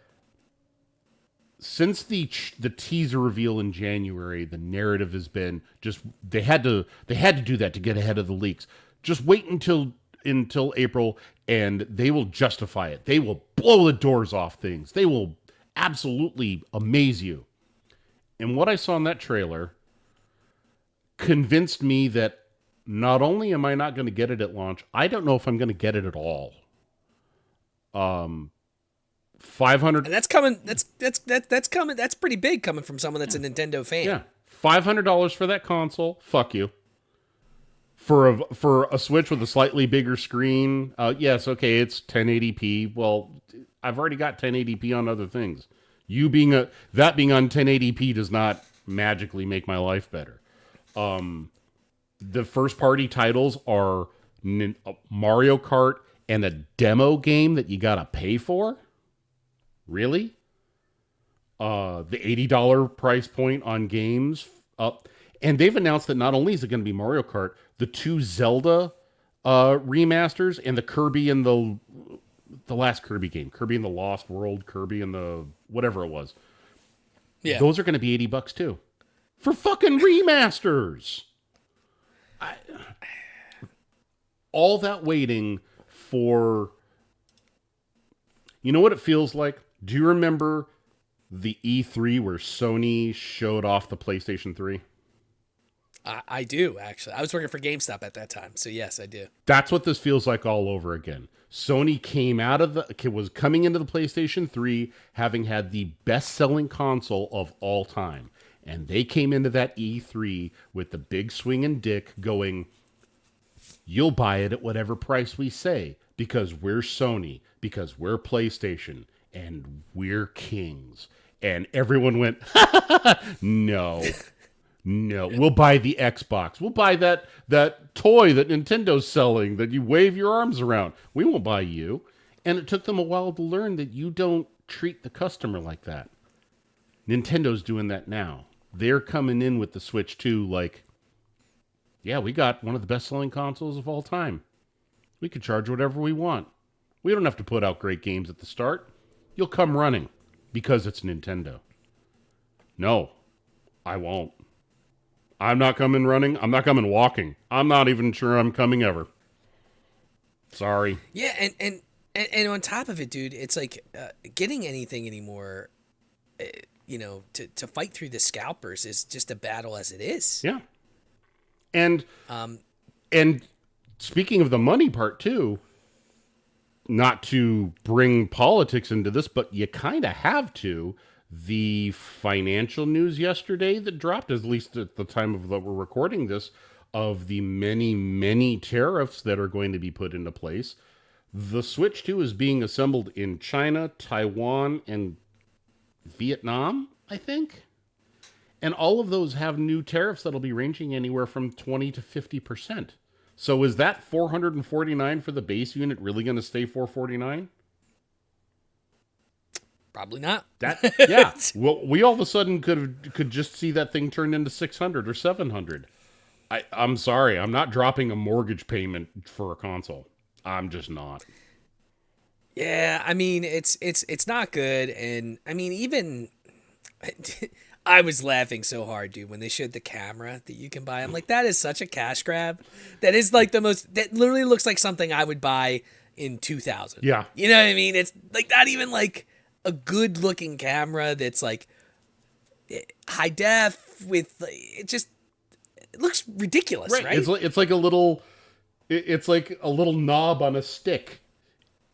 since the teaser reveal in January, the narrative has been just they had to do that to get ahead of the leaks. Just wait until April, and they will justify it. They will blow the doors off things. They will absolutely amaze you. And what I saw in that trailer convinced me that not only am I not going to get it at launch, I don't know if I'm going to get it at all. 500. And that's coming. That's coming. That's pretty big coming from someone that's a Nintendo fan. Yeah, $500 for that console. Fuck you. For a Switch with a slightly bigger screen. Yes, okay, it's 1080p. Well, I've already got 1080p on other things. Being on 1080p does not magically make my life better. The first party titles are Mario Kart and a demo game that you gotta pay for? Really? The $80 price point on games up. And they've announced that not only is it going to be Mario Kart, the two Zelda remasters and the Kirby and the last Kirby game, Kirby and the Lost World, Kirby and the whatever it was. Yeah. Those are going to be $80 too. For fucking remasters. All that waiting for... You know what it feels like? Do you remember the E3 where Sony showed off the PlayStation 3? I do, actually. I was working for GameStop at that time, so yes, I do. That's what this feels like all over again. Sony was coming into the PlayStation 3 having had the best-selling console of all time. And they came into that E3 with the big swinging dick going, you'll buy it at whatever price we say because we're Sony, because we're PlayStation, and we're kings. And everyone went, no. No, we'll buy the Xbox. We'll buy that toy that Nintendo's selling that you wave your arms around. We won't buy you. And it took them a while to learn that you don't treat the customer like that. Nintendo's doing that now. They're coming in with the Switch 2 like, yeah, we got one of the best-selling consoles of all time. We could charge whatever we want. We don't have to put out great games at the start. You'll come running because it's Nintendo. No, I won't. I'm not coming running. I'm not coming walking. I'm not even sure I'm coming ever. Sorry. Yeah, and on top of it, dude, it's like getting anything anymore, to fight through the scalpers is just a battle as it is. Yeah. And speaking of the money part too, not to bring politics into this, but you kind of have to. The financial news yesterday that dropped, at least at the time of that we're recording this, of the many, many tariffs that are going to be put into place. The Switch 2 is being assembled in China, Taiwan, and Vietnam, I think. And all of those have new tariffs that'll be ranging anywhere from 20 to 50%. So is that $449 for the base unit really going to stay $449? Probably not. Yeah. Well, we all of a sudden could just see that thing turned into $600 or $700. I'm sorry. I'm not dropping a mortgage payment for a console. I'm just not. Yeah, I mean it's not good, and I mean even I was laughing so hard, dude, when they showed the camera that you can buy. I'm like, that is such a cash grab. That is like that literally looks like something I would buy in 2000. Yeah. You know what I mean? It's like not even like a good looking camera that's like high def with it looks ridiculous, right? It's like a little knob on a stick,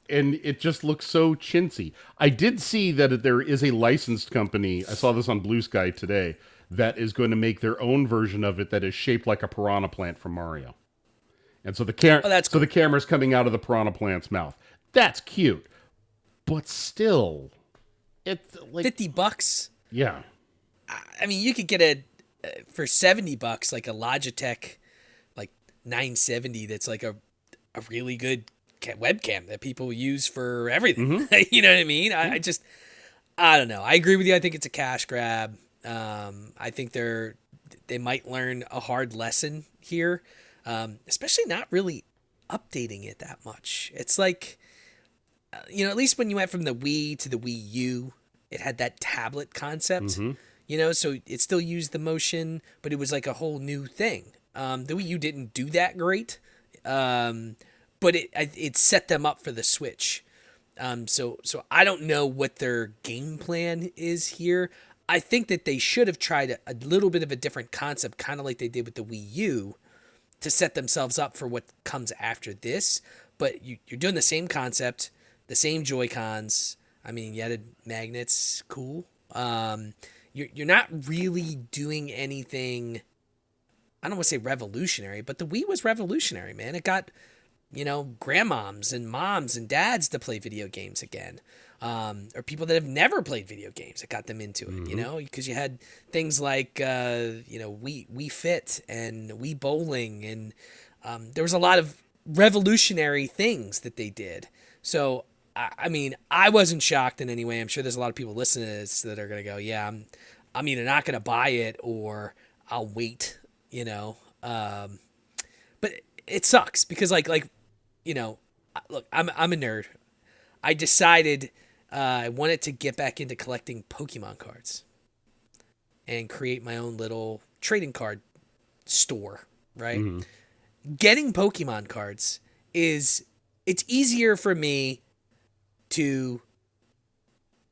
and it just looks so chintzy. I did see that there is a licensed company. I saw this on Blue Sky today that is going to make their own version of it that is shaped like a piranha plant from Mario, and so the cool. The camera's coming out of the piranha plant's mouth. That's cute, but still. It's like $50. Yeah. I mean, you could get for $70 like a Logitech like 970 that's like a really good webcam that people use for everything. Mm-hmm. You know what I mean? Mm-hmm. I don't know. I agree with you. I think it's a cash grab. I think they might learn a hard lesson here, especially not really updating it that much. It's like, at least when you went from the Wii to the Wii U, it had that tablet concept, mm-hmm. So it still used the motion, but it was like a whole new thing. The Wii U didn't do that great, but it set them up for the Switch. So I don't know what their game plan is here. I think that they should have tried a little bit of a different concept, kind of like they did with the Wii U, to set themselves up for what comes after this. But you're doing the same concept, the same Joy-Cons. I mean, you added magnets, cool. You're not really doing anything, I don't want to say revolutionary, but the Wii was revolutionary, man. It got, grandmoms and moms and dads to play video games again. Or people that have never played video games. It got them into it, mm-hmm. Because you had things like, Wii Fit and Wii Bowling. And there was a lot of revolutionary things that they did. So, I mean, I wasn't shocked in any way. I'm sure there's a lot of people listening to this that are going to go, yeah, I'm either not going to buy it or I'll wait, you know. But it sucks because like, you know, look, I'm a nerd. I decided I wanted to get back into collecting Pokemon cards and create my own little trading card store, right? Mm-hmm. Getting Pokemon cards it's easier for me to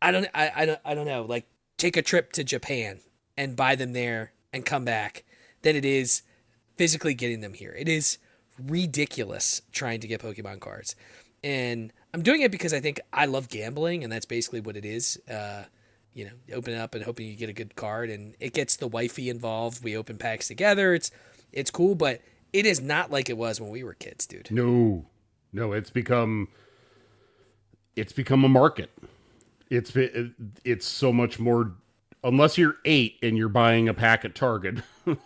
I don't know, like take a trip to Japan and buy them there and come back than it is physically getting them here. It is ridiculous trying to get Pokemon cards. And I'm doing it because I think I love gambling, and that's basically what it is. You know, open it up and hoping you get a good card, and it gets the wifey involved. We open packs together. It's cool, but it is not like it was when we were kids, dude. No, it's become a market. It's so much more. Unless you're 8 and you're buying a pack at Target, you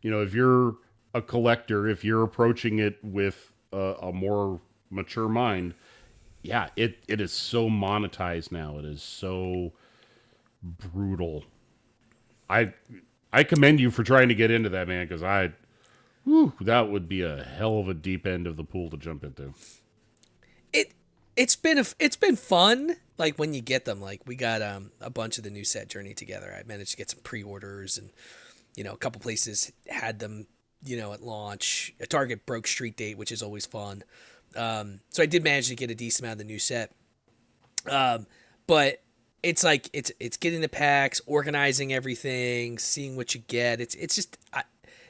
know, if you're a collector, if you're approaching it with a more mature mind, yeah, it is so monetized now. It is so brutal. I commend you for trying to get into that, man, because that would be a hell of a deep end of the pool to jump into. It's been fun. Like when you get them, like we got a bunch of the new set Journey together. I managed to get some pre-orders, and you know, a couple places had them, you know, at launch. A Target broke street date, which is always fun. So I did manage to get a decent amount of the new set. But it's like it's getting the packs, organizing everything, seeing what you get. It's just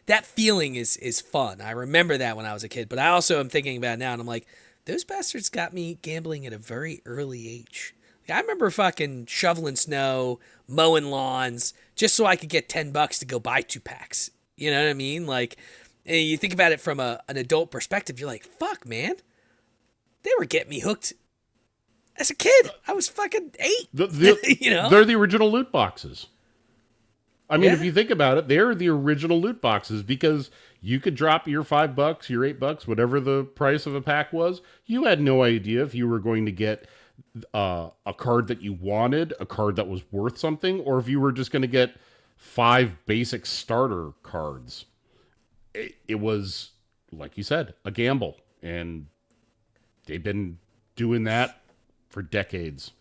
that feeling is fun. I remember that when I was a kid, but I also am thinking about it now, and I'm like, those bastards got me gambling at a very early age. Like, I remember fucking shoveling snow, mowing lawns, just so I could get $10 to go buy 2 packs. You know what I mean? Like, and you think about it from an adult perspective, you're like, fuck, man. They were getting me hooked as a kid. I was fucking 8. You know? They're the original loot boxes. I mean, Yeah. if you think about it, they're the original loot boxes because you could drop your $5, your $8, whatever the price of a pack was. You had no idea if you were going to get a card that you wanted, a card that was worth something, or if you were just going to get 5 basic starter cards. It was, like you said, a gamble. And they've been doing that for decades.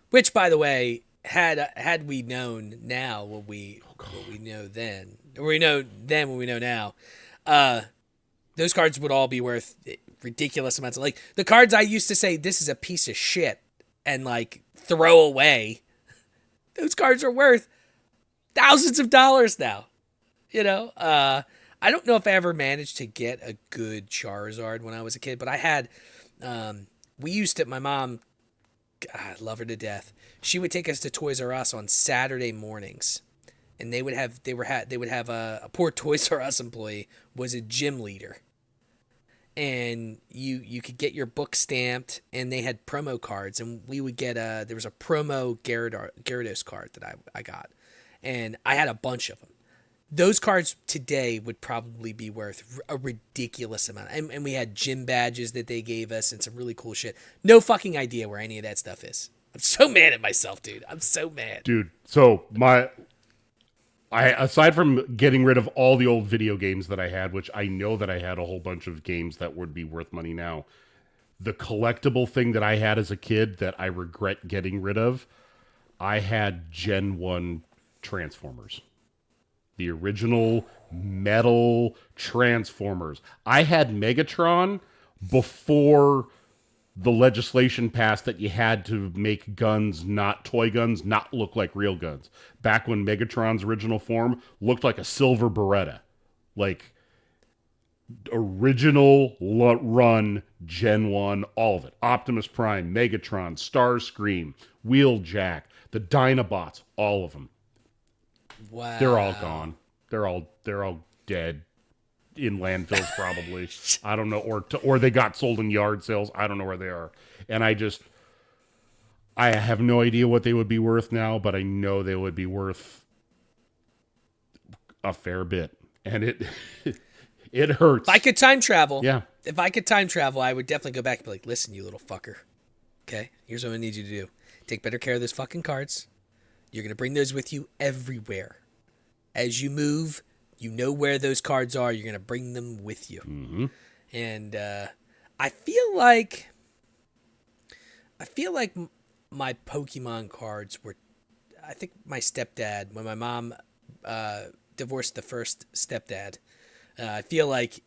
Which, by the way, had we known now what we know then, or we know then what we know now, those cards would all be worth ridiculous amounts of, like, the cards I used to say this is a piece of shit and like throw away. Those cards are worth thousands of dollars now. You know, I don't know if I ever managed to get a good Charizard when I was a kid, but I had. We used to. My mom, God, I love her to death. She would take us to Toys R Us on Saturday mornings, and they would have a poor Toys R Us employee was a gym leader, and you could get your book stamped, and they had promo cards, and we would get there was a promo Gyarados card that I got, and I had a bunch of them. Those cards today would probably be worth a ridiculous amount. And we had gym badges that they gave us and some really cool shit. No fucking idea where any of that stuff is. I'm so mad at myself, dude. I'm so mad. Dude, so aside from getting rid of all the old video games that I had, which I know that I had a whole bunch of games that would be worth money now, the collectible thing that I had as a kid that I regret getting rid of, I had Gen 1 Transformers. The original metal Transformers. I had Megatron before the legislation passed that you had to make guns, not toy guns, not look like real guns. Back when Megatron's original form looked like a silver Beretta. Like, original run, Gen 1, all of it. Optimus Prime, Megatron, Starscream, Wheeljack, the Dinobots, all of them. Wow. They're all gone. They're all dead in landfills probably. I don't know, or they got sold in yard sales. I don't know where they are. And I have no idea what they would be worth now, but I know they would be worth a fair bit. And It hurts. If I could time travel, Yeah. If I could time travel, I would definitely go back and be like, listen, you little fucker. Okay, here's what I need you to do. Take better care of those fucking cards. You're going to bring those with you everywhere. As you move, you know where those cards are. You're going to bring them with you. Mm-hmm. And I feel like my Pokemon cards were, I think my stepdad, when my mom divorced the first stepdad, I feel like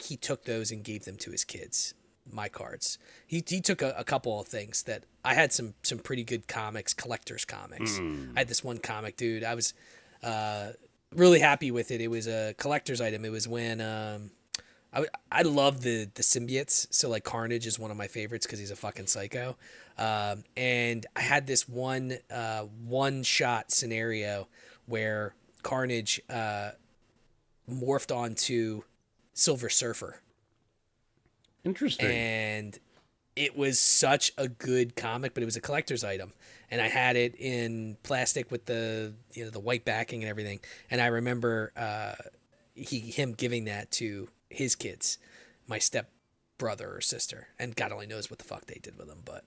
he took those and gave them to his kids. My cards. He took a couple of things that I had some pretty good comics, collector's comics. I had this one comic, dude. I was really happy with it. It was a collector's item. It was when I love the symbiotes. So like Carnage is one of my favorites because he's a fucking psycho. And I had this one shot scenario where Carnage morphed onto Silver Surfer. Interesting. And it was such a good comic, but it was a collector's item. And I had it in plastic with the white backing and everything. And I remember him giving that to his kids, my step brother or sister. And God only knows what the fuck they did with them. But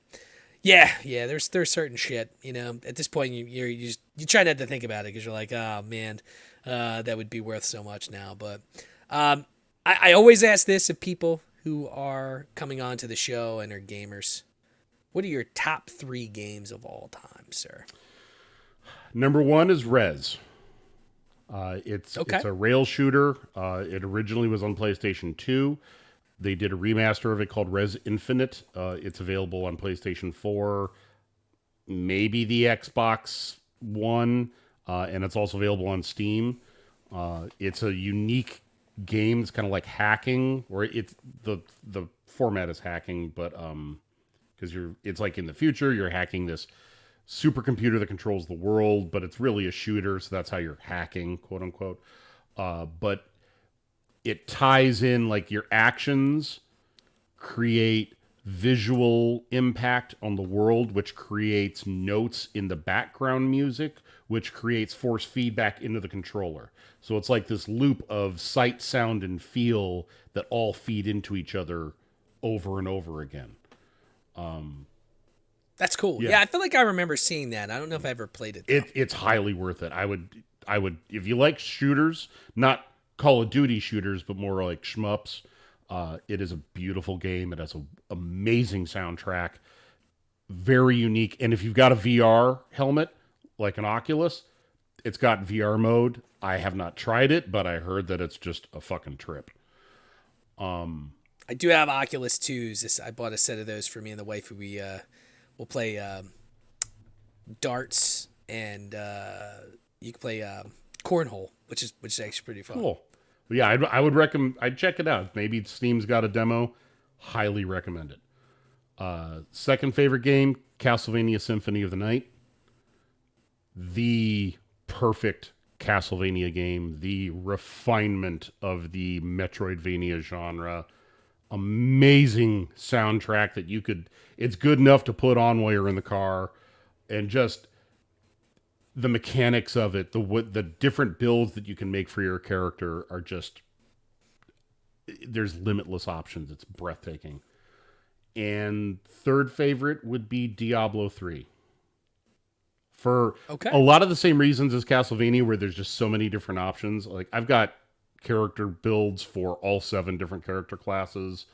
yeah, there's certain shit, at this point you try not to think about it because you're like, oh man, that would be worth so much now. But I always ask this of people who are coming on to the show and are gamers. What are your top 3 games of all time, sir? Number 1 is Rez. It's a rail shooter. It originally was on PlayStation 2. They did a remaster of it called Rez Infinite. It's available on PlayStation 4, maybe the Xbox One, and it's also available on Steam. It's a unique game. It's kind of like hacking, or it's the format is hacking, but because it's like in the future you're hacking this supercomputer that controls the world, but it's really a shooter, so that's how you're hacking, quote unquote. But it ties in, like, your actions create visual impact on the world, which creates notes in the background music, which creates force feedback into the controller. So it's like this loop of sight, sound, and feel that all feed into each other over and over again. That's cool. Yeah, I feel like I remember seeing that. I don't know if I ever played it, though. It's highly worth it. I would, if you like shooters, not Call of Duty shooters, but more like shmups, it is a beautiful game. It has an amazing soundtrack, very unique. And if you've got a VR helmet, like an Oculus, it's got VR mode. I have not tried it, but I heard that it's just a fucking trip. I do have Oculus 2s. I bought a set of those for me and the wife. We'll play darts, and you can play cornhole, which is actually pretty fun. Cool. Yeah, I would recommend. I'd check it out. Maybe Steam's got a demo. Highly recommend it. Second favorite game, Castlevania Symphony of the Night. The perfect Castlevania game. The refinement of the Metroidvania genre. Amazing soundtrack that it's good enough to put on while you're in the car, and just the mechanics of it, the different builds that you can make for your character are just, there's limitless options. It's breathtaking. And third favorite would be Diablo 3. For a lot of the same reasons as Castlevania, where there's just so many different options. Like, I've got character builds for all 7 different character classes.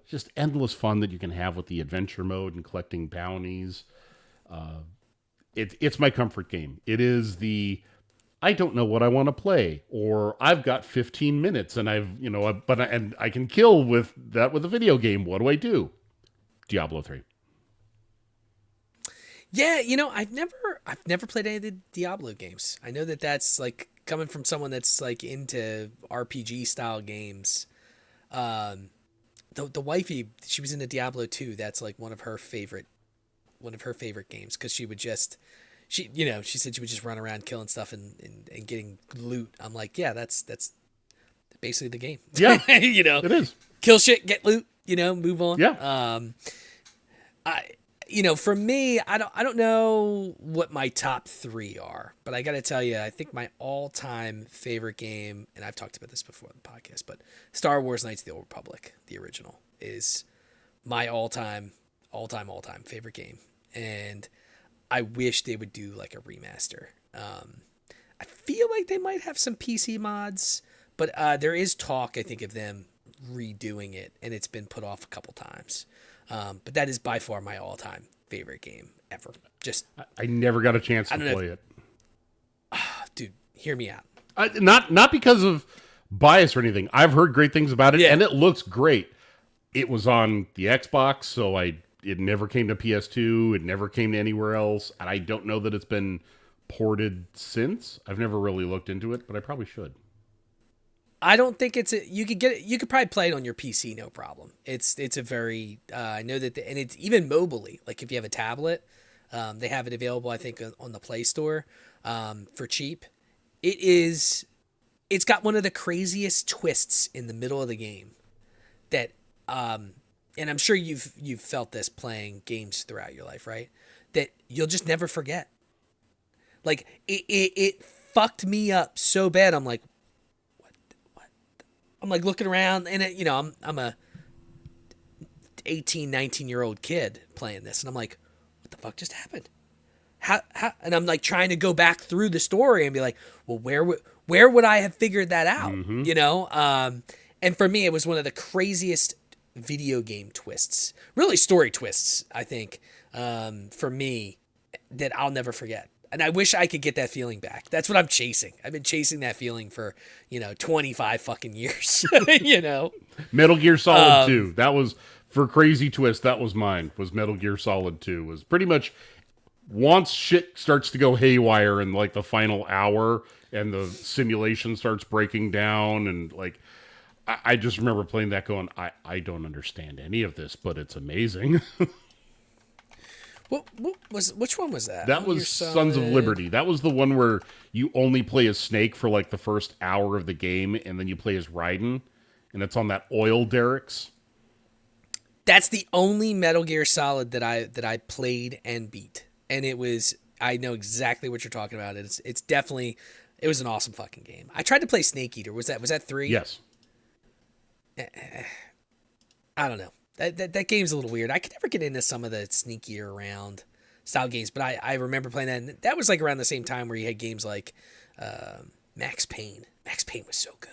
Just endless fun that you can have with the adventure mode and collecting bounties. It's my comfort game. It is I don't know what I want to play, or I've got 15 minutes and I can kill with that with a video game. What do I do? Diablo 3. Yeah, I've never played any of the Diablo games. I know that's like coming from someone that's like into RPG style games. The wifey, she was into Diablo 2. That's like one of her favorite games, because she said she would just run around killing stuff and getting loot. I'm like, yeah, that's basically the game. Yeah, it is. Kill shit, get loot. Move on. Yeah. For me, I don't know what my top 3 are, but I got to tell you, I think my all-time favorite game, and I've talked about this before on the podcast, but Star Wars Knights of the Old Republic, the original, is my all-time favorite game. And I wish they would do like a remaster. I feel like they might have some PC mods, but there is talk, I think, of them redoing it, and it's been put off a couple times. But that is by far my all-time favorite game ever. I never got a chance to play it. Dude, hear me out. Not because of bias or anything. I've heard great things about it, and it looks great. It was on the Xbox, so it never came to PS2. It never came to anywhere else, and I don't know that it's been ported since. I've never really looked into it, but I probably should. I don't think you could get it. You could probably play it on your PC, no problem. It's a very I know that and it's even mobily. Like if you have a tablet, they have it available. I think on the Play Store for cheap. It's got one of the craziest twists in the middle of the game that and I'm sure you've felt this playing games throughout your life, right? That you'll just never forget. Like it fucked me up so bad. I'm like, I'm like looking around, and I'm a 18, 19-year-old kid playing this, and I'm like, what the fuck just happened? How? And I'm like trying to go back through the story and be like, well, where would I have figured that out? Mm-hmm. And for me, it was one of the craziest video game twists, really story twists, I think, for me, that I'll never forget. And I wish I could get that feeling back. That's what I'm chasing. I've been chasing that feeling for, 25 fucking years, Metal Gear Solid 2. That was, for crazy twist, that was mine, was Metal Gear Solid 2. Was pretty much, once shit starts to go haywire in like the final hour and the simulation starts breaking down and like, I just remember playing that going, I don't understand any of this, but it's amazing. Which one was that? That was Sons of Liberty. That was the one where you only play as Snake for like the first hour of the game, and then you play as Raiden, and it's on that oil derricks. That's the only Metal Gear Solid that I played and beat, and I know exactly what you're talking about. It's definitely, it was an awesome fucking game. I tried to play Snake Eater. Was that 3? Yes. I don't know. That game's a little weird. I could never get into some of the sneakier around style games, but I remember playing that, and that was like around the same time where you had games like Max Payne. Max Payne was so good.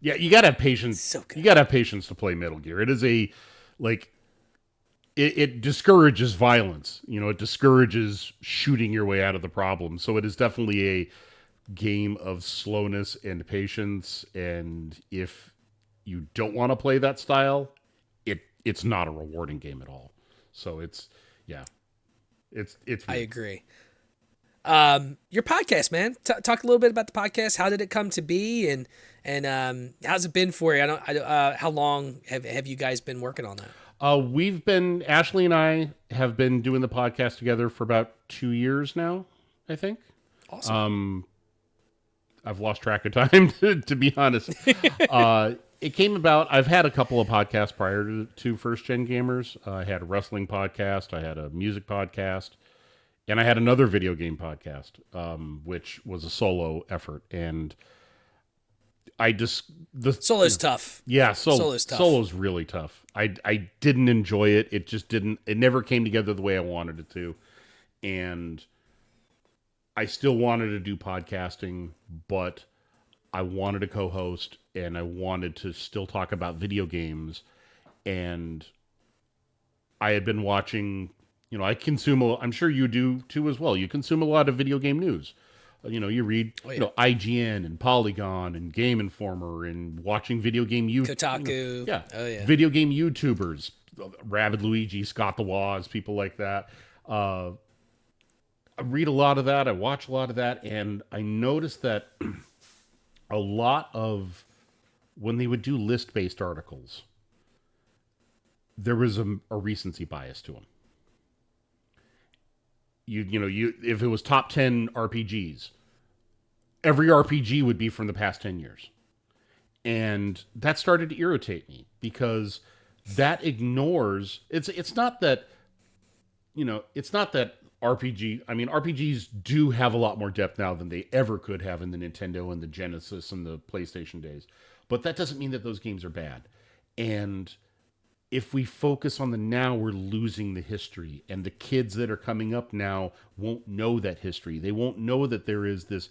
Yeah, you gotta have patience. So good. You gotta have patience to play Metal Gear. It is it discourages violence. It discourages shooting your way out of the problem. So it is definitely a game of slowness and patience. And if you don't want to play that style, it's not a rewarding game at all. So it's. I agree. Your podcast, man. Talk a little bit about the podcast. How did it come to be, and how's it been for you? How long have you guys been working on that? Ashley and I have been doing the podcast together for about 2 years now, I think. Awesome. I've lost track of time, to be honest. It came about, I've had a couple of podcasts prior to First Gen Gamers. I had a wrestling podcast, I had a music podcast, and I had another video game podcast, which was a solo effort. And Solo's tough. Yeah, Solo's tough. Solo's really tough. I didn't enjoy it. It never came together the way I wanted it to. And I still wanted to do podcasting, but I wanted to co-host, and I wanted to still talk about video games. And I had been watching, I consume, I'm sure you do too as well. You consume a lot of video game news. You read, IGN and Polygon and Game Informer and watching video game Kotaku. Video game YouTubers, Rabid Luigi, Scott the Woz, people like that. I read a lot of that. I watch a lot of that. And I noticed that a lot of when they would do list-based articles, there was a recency bias to them. If it was top 10 RPGs, every RPG would be from the past 10 years. And that started to irritate me because that ignores, it's not that it's not that RPGs do have a lot more depth now than they ever could have in the Nintendo and the Genesis and the PlayStation days. But that doesn't mean that those games are bad. And if we focus on the now, we're losing the history. And the kids that are coming up now won't know that history. They won't know that there is this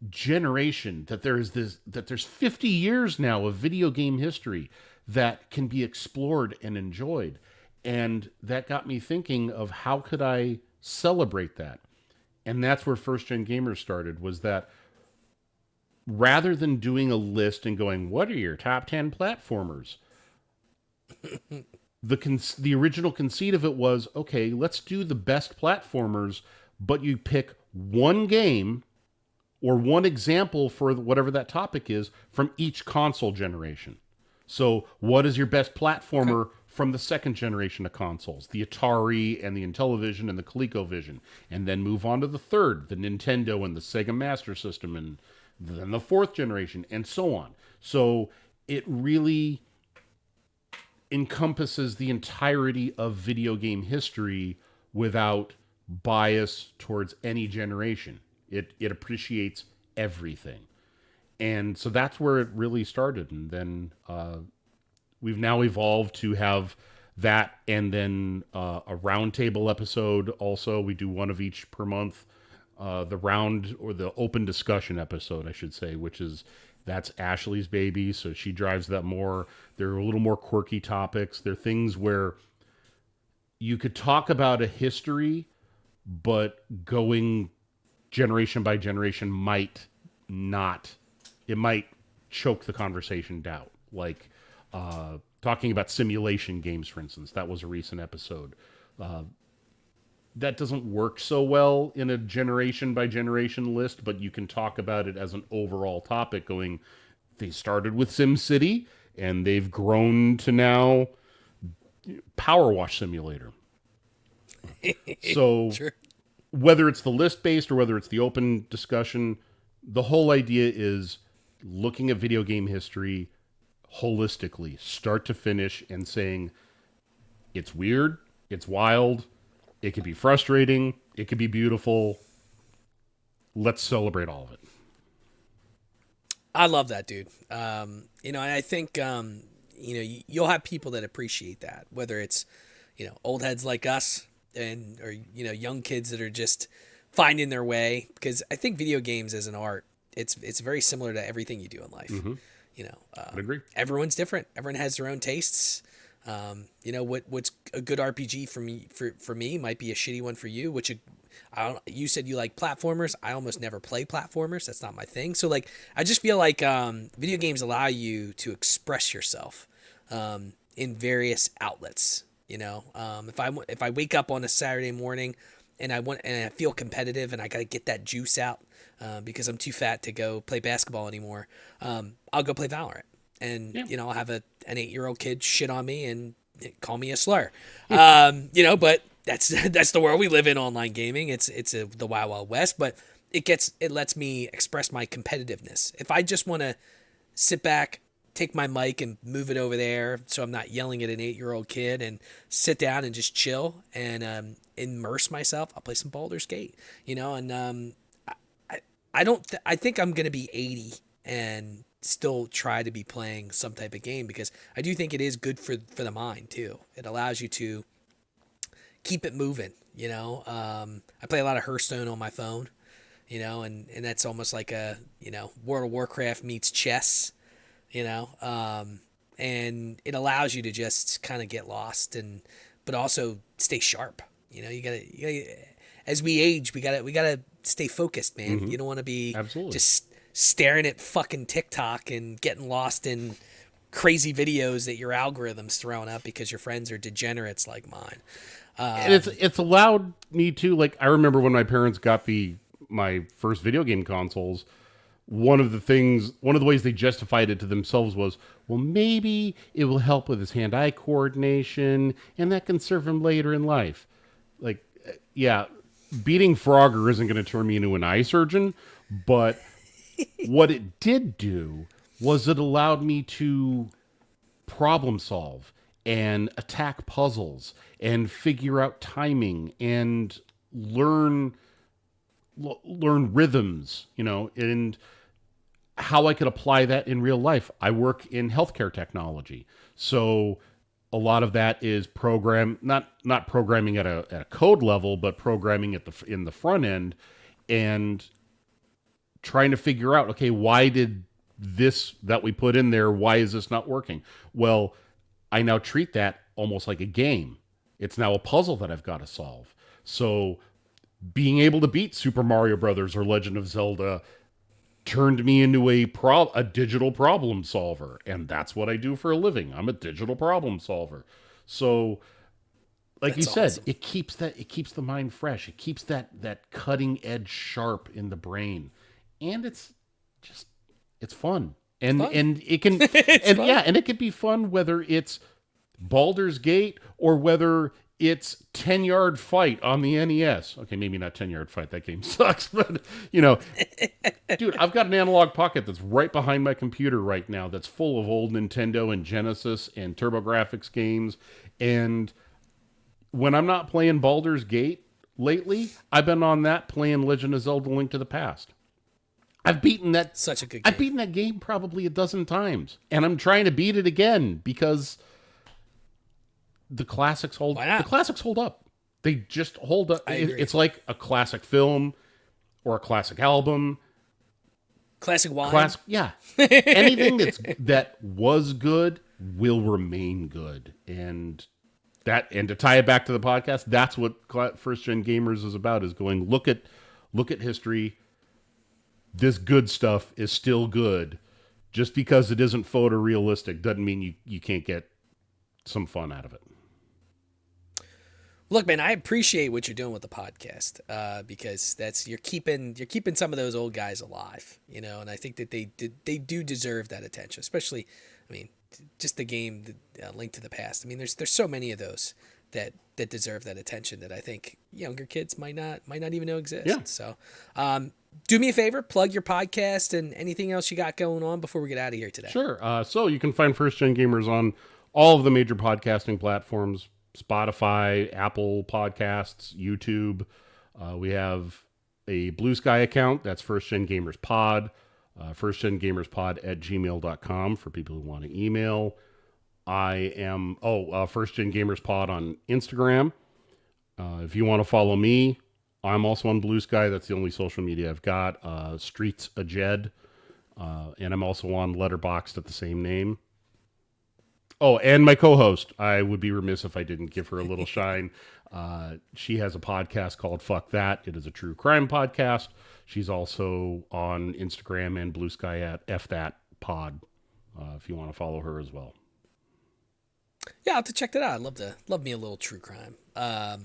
generation, that there's 50 years now of video game history that can be explored and enjoyed. And that got me thinking of how could I celebrate that? And that's where First Gen Gamers started, was that rather than doing a list and going, what are your top 10 platformers? The original conceit of it was, okay, let's do the best platformers, but you pick one game or one example for whatever that topic is from each console generation. So what is your best platformer from the second generation of consoles? The Atari and the Intellivision and the ColecoVision. And then move on to the third, the Nintendo and the Sega Master System, and then the fourth generation, and so on. So it really encompasses the entirety of video game history without bias towards any generation. It appreciates everything. And so that's where it really started. And then we've now evolved to have that, and then a roundtable episode also. We do one of each per month. The round, or the open discussion episode, I should say, that's Ashley's baby. So she drives that more. They're a little more quirky topics. They're things where you could talk about a history, but going generation by generation might choke the conversation down. Like talking about simulation games, for instance. That was a recent episode. That doesn't work so well in a generation by generation list, but you can talk about it as an overall topic going, they started with SimCity and they've grown to now Power Wash Simulator. So Sure. Whether it's the list based or whether it's the open discussion, the whole idea is looking at video game history holistically, start to finish, and saying it's weird, it's wild, it could be frustrating, it could be beautiful. Let's celebrate all of it. I love that, dude. And I think, you'll have people that appreciate that, whether it's, old heads like us or young kids that are just finding their way. Because I think video games as an art, it's very similar to everything you do in life. Mm-hmm. I agree. Everyone's different. Everyone has their own tastes. What's a good RPG for me might be a shitty one for you, you said you like platformers. I almost never play platformers. That's not my thing. So I just feel like video games allow you to express yourself in various outlets. If I wake up on a Saturday morning and I feel competitive and I got to get that juice out because I'm too fat to go play basketball anymore, I'll go play Valorant. And, I'll have an 8-year-old kid shit on me and call me a slur. But that's the world we live in, online gaming. It's the Wild Wild West, but it lets me express my competitiveness. If I just want to sit back, take my mic and move it over there so I'm not yelling at an 8-year-old kid, and sit down and just chill and immerse myself, I'll play some Baldur's Gate, and I think I'm going to be 80 and still try to be playing some type of game, because I do think it is good for the mind too. It allows you to keep it moving, I play a lot of Hearthstone on my phone, and that's almost like a, World of Warcraft meets chess, and it allows you to just kind of get lost but also stay sharp. You gotta, as we age, we gotta stay focused, man. Mm-hmm. You don't want to be Absolutely. just staring at fucking TikTok and getting lost in crazy videos that your algorithm's throwing up because your friends are degenerates like mine. And it's allowed me to, I remember when my parents got my first video game consoles, one of the ways they justified it to themselves was, well, maybe it will help with his hand-eye coordination, and that can serve him later in life. Yeah, beating Frogger isn't going to turn me into an eye surgeon, but what it did do was it allowed me to problem solve and attack puzzles and figure out timing and learn rhythms, and how I could apply that in real life. I work in healthcare technology. So a lot of that is not programming at a code level, but programming in the front end and trying to figure out, okay, why did this that we put in there, why is this not working? Well, I now treat that almost like a game. It's now a puzzle that I've got to solve. So being able to beat Super Mario Brothers or Legend of Zelda turned me into a digital problem solver, and that's what I do for a living. I'm a digital problem solver. So, like That's you said, awesome. it keeps the mind fresh. It keeps that cutting edge sharp in the brain, and it's fun. And Fun. and it can It's and fun. yeah, and it can be fun whether it's Baldur's Gate or whether it's 10-yard fight on the NES. Okay, maybe not 10-yard fight. That game sucks, but dude, I've got an analog pocket that's right behind my computer right now that's full of old Nintendo and Genesis and TurboGrafx games. And when I'm not playing Baldur's Gate lately, I've been on that playing Legend of Zelda: Link to the Past. I've beaten that. Such a good I've game. beaten that game probably a dozen times, and I'm trying to beat it again because the classics hold. Why not? The classics hold up. They just hold up. I agree. It's like a classic film or a classic album. Classic wine. Yeah. Anything that was good will remain good, and to tie it back to the podcast, that's what First Gen Gamers is about: is going look at history. This good stuff is still good. Just because it isn't photorealistic doesn't mean you can't get some fun out of it. Look, man, I appreciate what you're doing with the podcast because you're keeping some of those old guys alive, and I think that they do deserve that attention, especially, I mean, just the game Link to the Past. I mean, there's so many of those that deserve that attention that I think younger kids might not even know exist. Yeah. So, do me a favor, plug your podcast and anything else you got going on before we get out of here today. Sure. So you can find First Gen Gamers on all of the major podcasting platforms: Spotify, Apple Podcasts, YouTube. We have a Blue Sky account. That's First Gen Gamers Pod. firstgengamerspod@gmail.com for people who want to email. I am First Gen Gamers Pod on Instagram. If you want to follow me, I'm also on Blue Sky. That's the only social media I've got. Streets a Jed, and I'm also on Letterboxd at the same name. Oh, and my co-host. I would be remiss if I didn't give her a little shine. She has a podcast called Fuck That. It is a true crime podcast. She's also on Instagram and Blue Sky at fthatpod. If you want to follow her as well. Yeah, I'll have to check that out. I'd love me a little true crime. My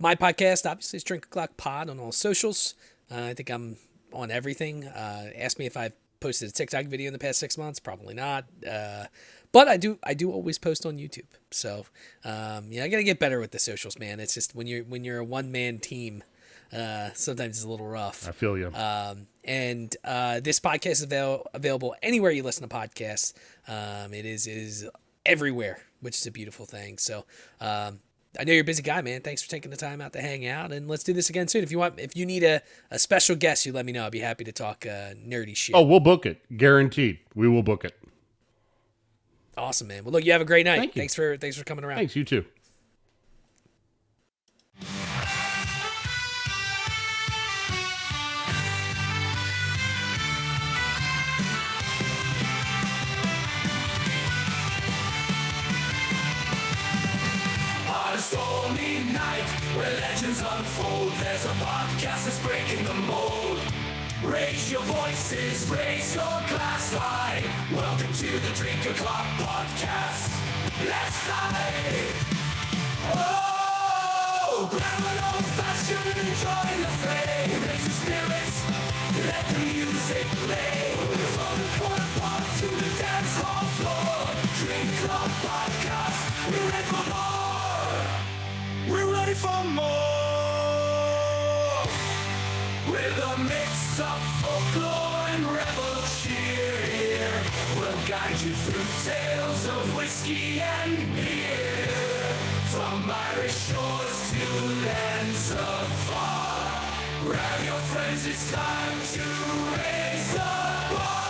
podcast, obviously, is Drink O'Clock Pod on all socials. I think I'm on everything. Ask me if I've posted a TikTok video in the past 6 months. Probably not. But I do always post on YouTube. So I gotta get better with the socials, man. It's just when you're a one-man team, sometimes it's a little rough. I feel you. And this podcast is available anywhere you listen to podcasts. It is everywhere, which is a beautiful thing. So I know you're a busy guy, man. Thanks for taking the time out to hang out, and let's do this again soon. If you need a special guest, you let me know. I'd be happy to talk nerdy shit. Oh, we'll book it. Guaranteed. We will book it. Awesome, man. Well, look, you have a great night. Thank you. Thanks for coming around. Thanks, you too. On a stormy night where legends unfold, there's a podcast that's breaking the mold. Raise your voices, raise your glass high. Welcome to the Drink O'Clock Podcast. Let's dive. Oh, grab an old fashioned and join the fray. Raise your spirits, let the music play. From the corner pub to the dance hall floor. Drink O'Clock Podcast, we're ready for more. We're ready for more. With a mix of folklore and rebel cheer. We'll guide you through tales of whiskey and beer, from Irish shores to lands afar. Grab your friends, it's time to raise the bar.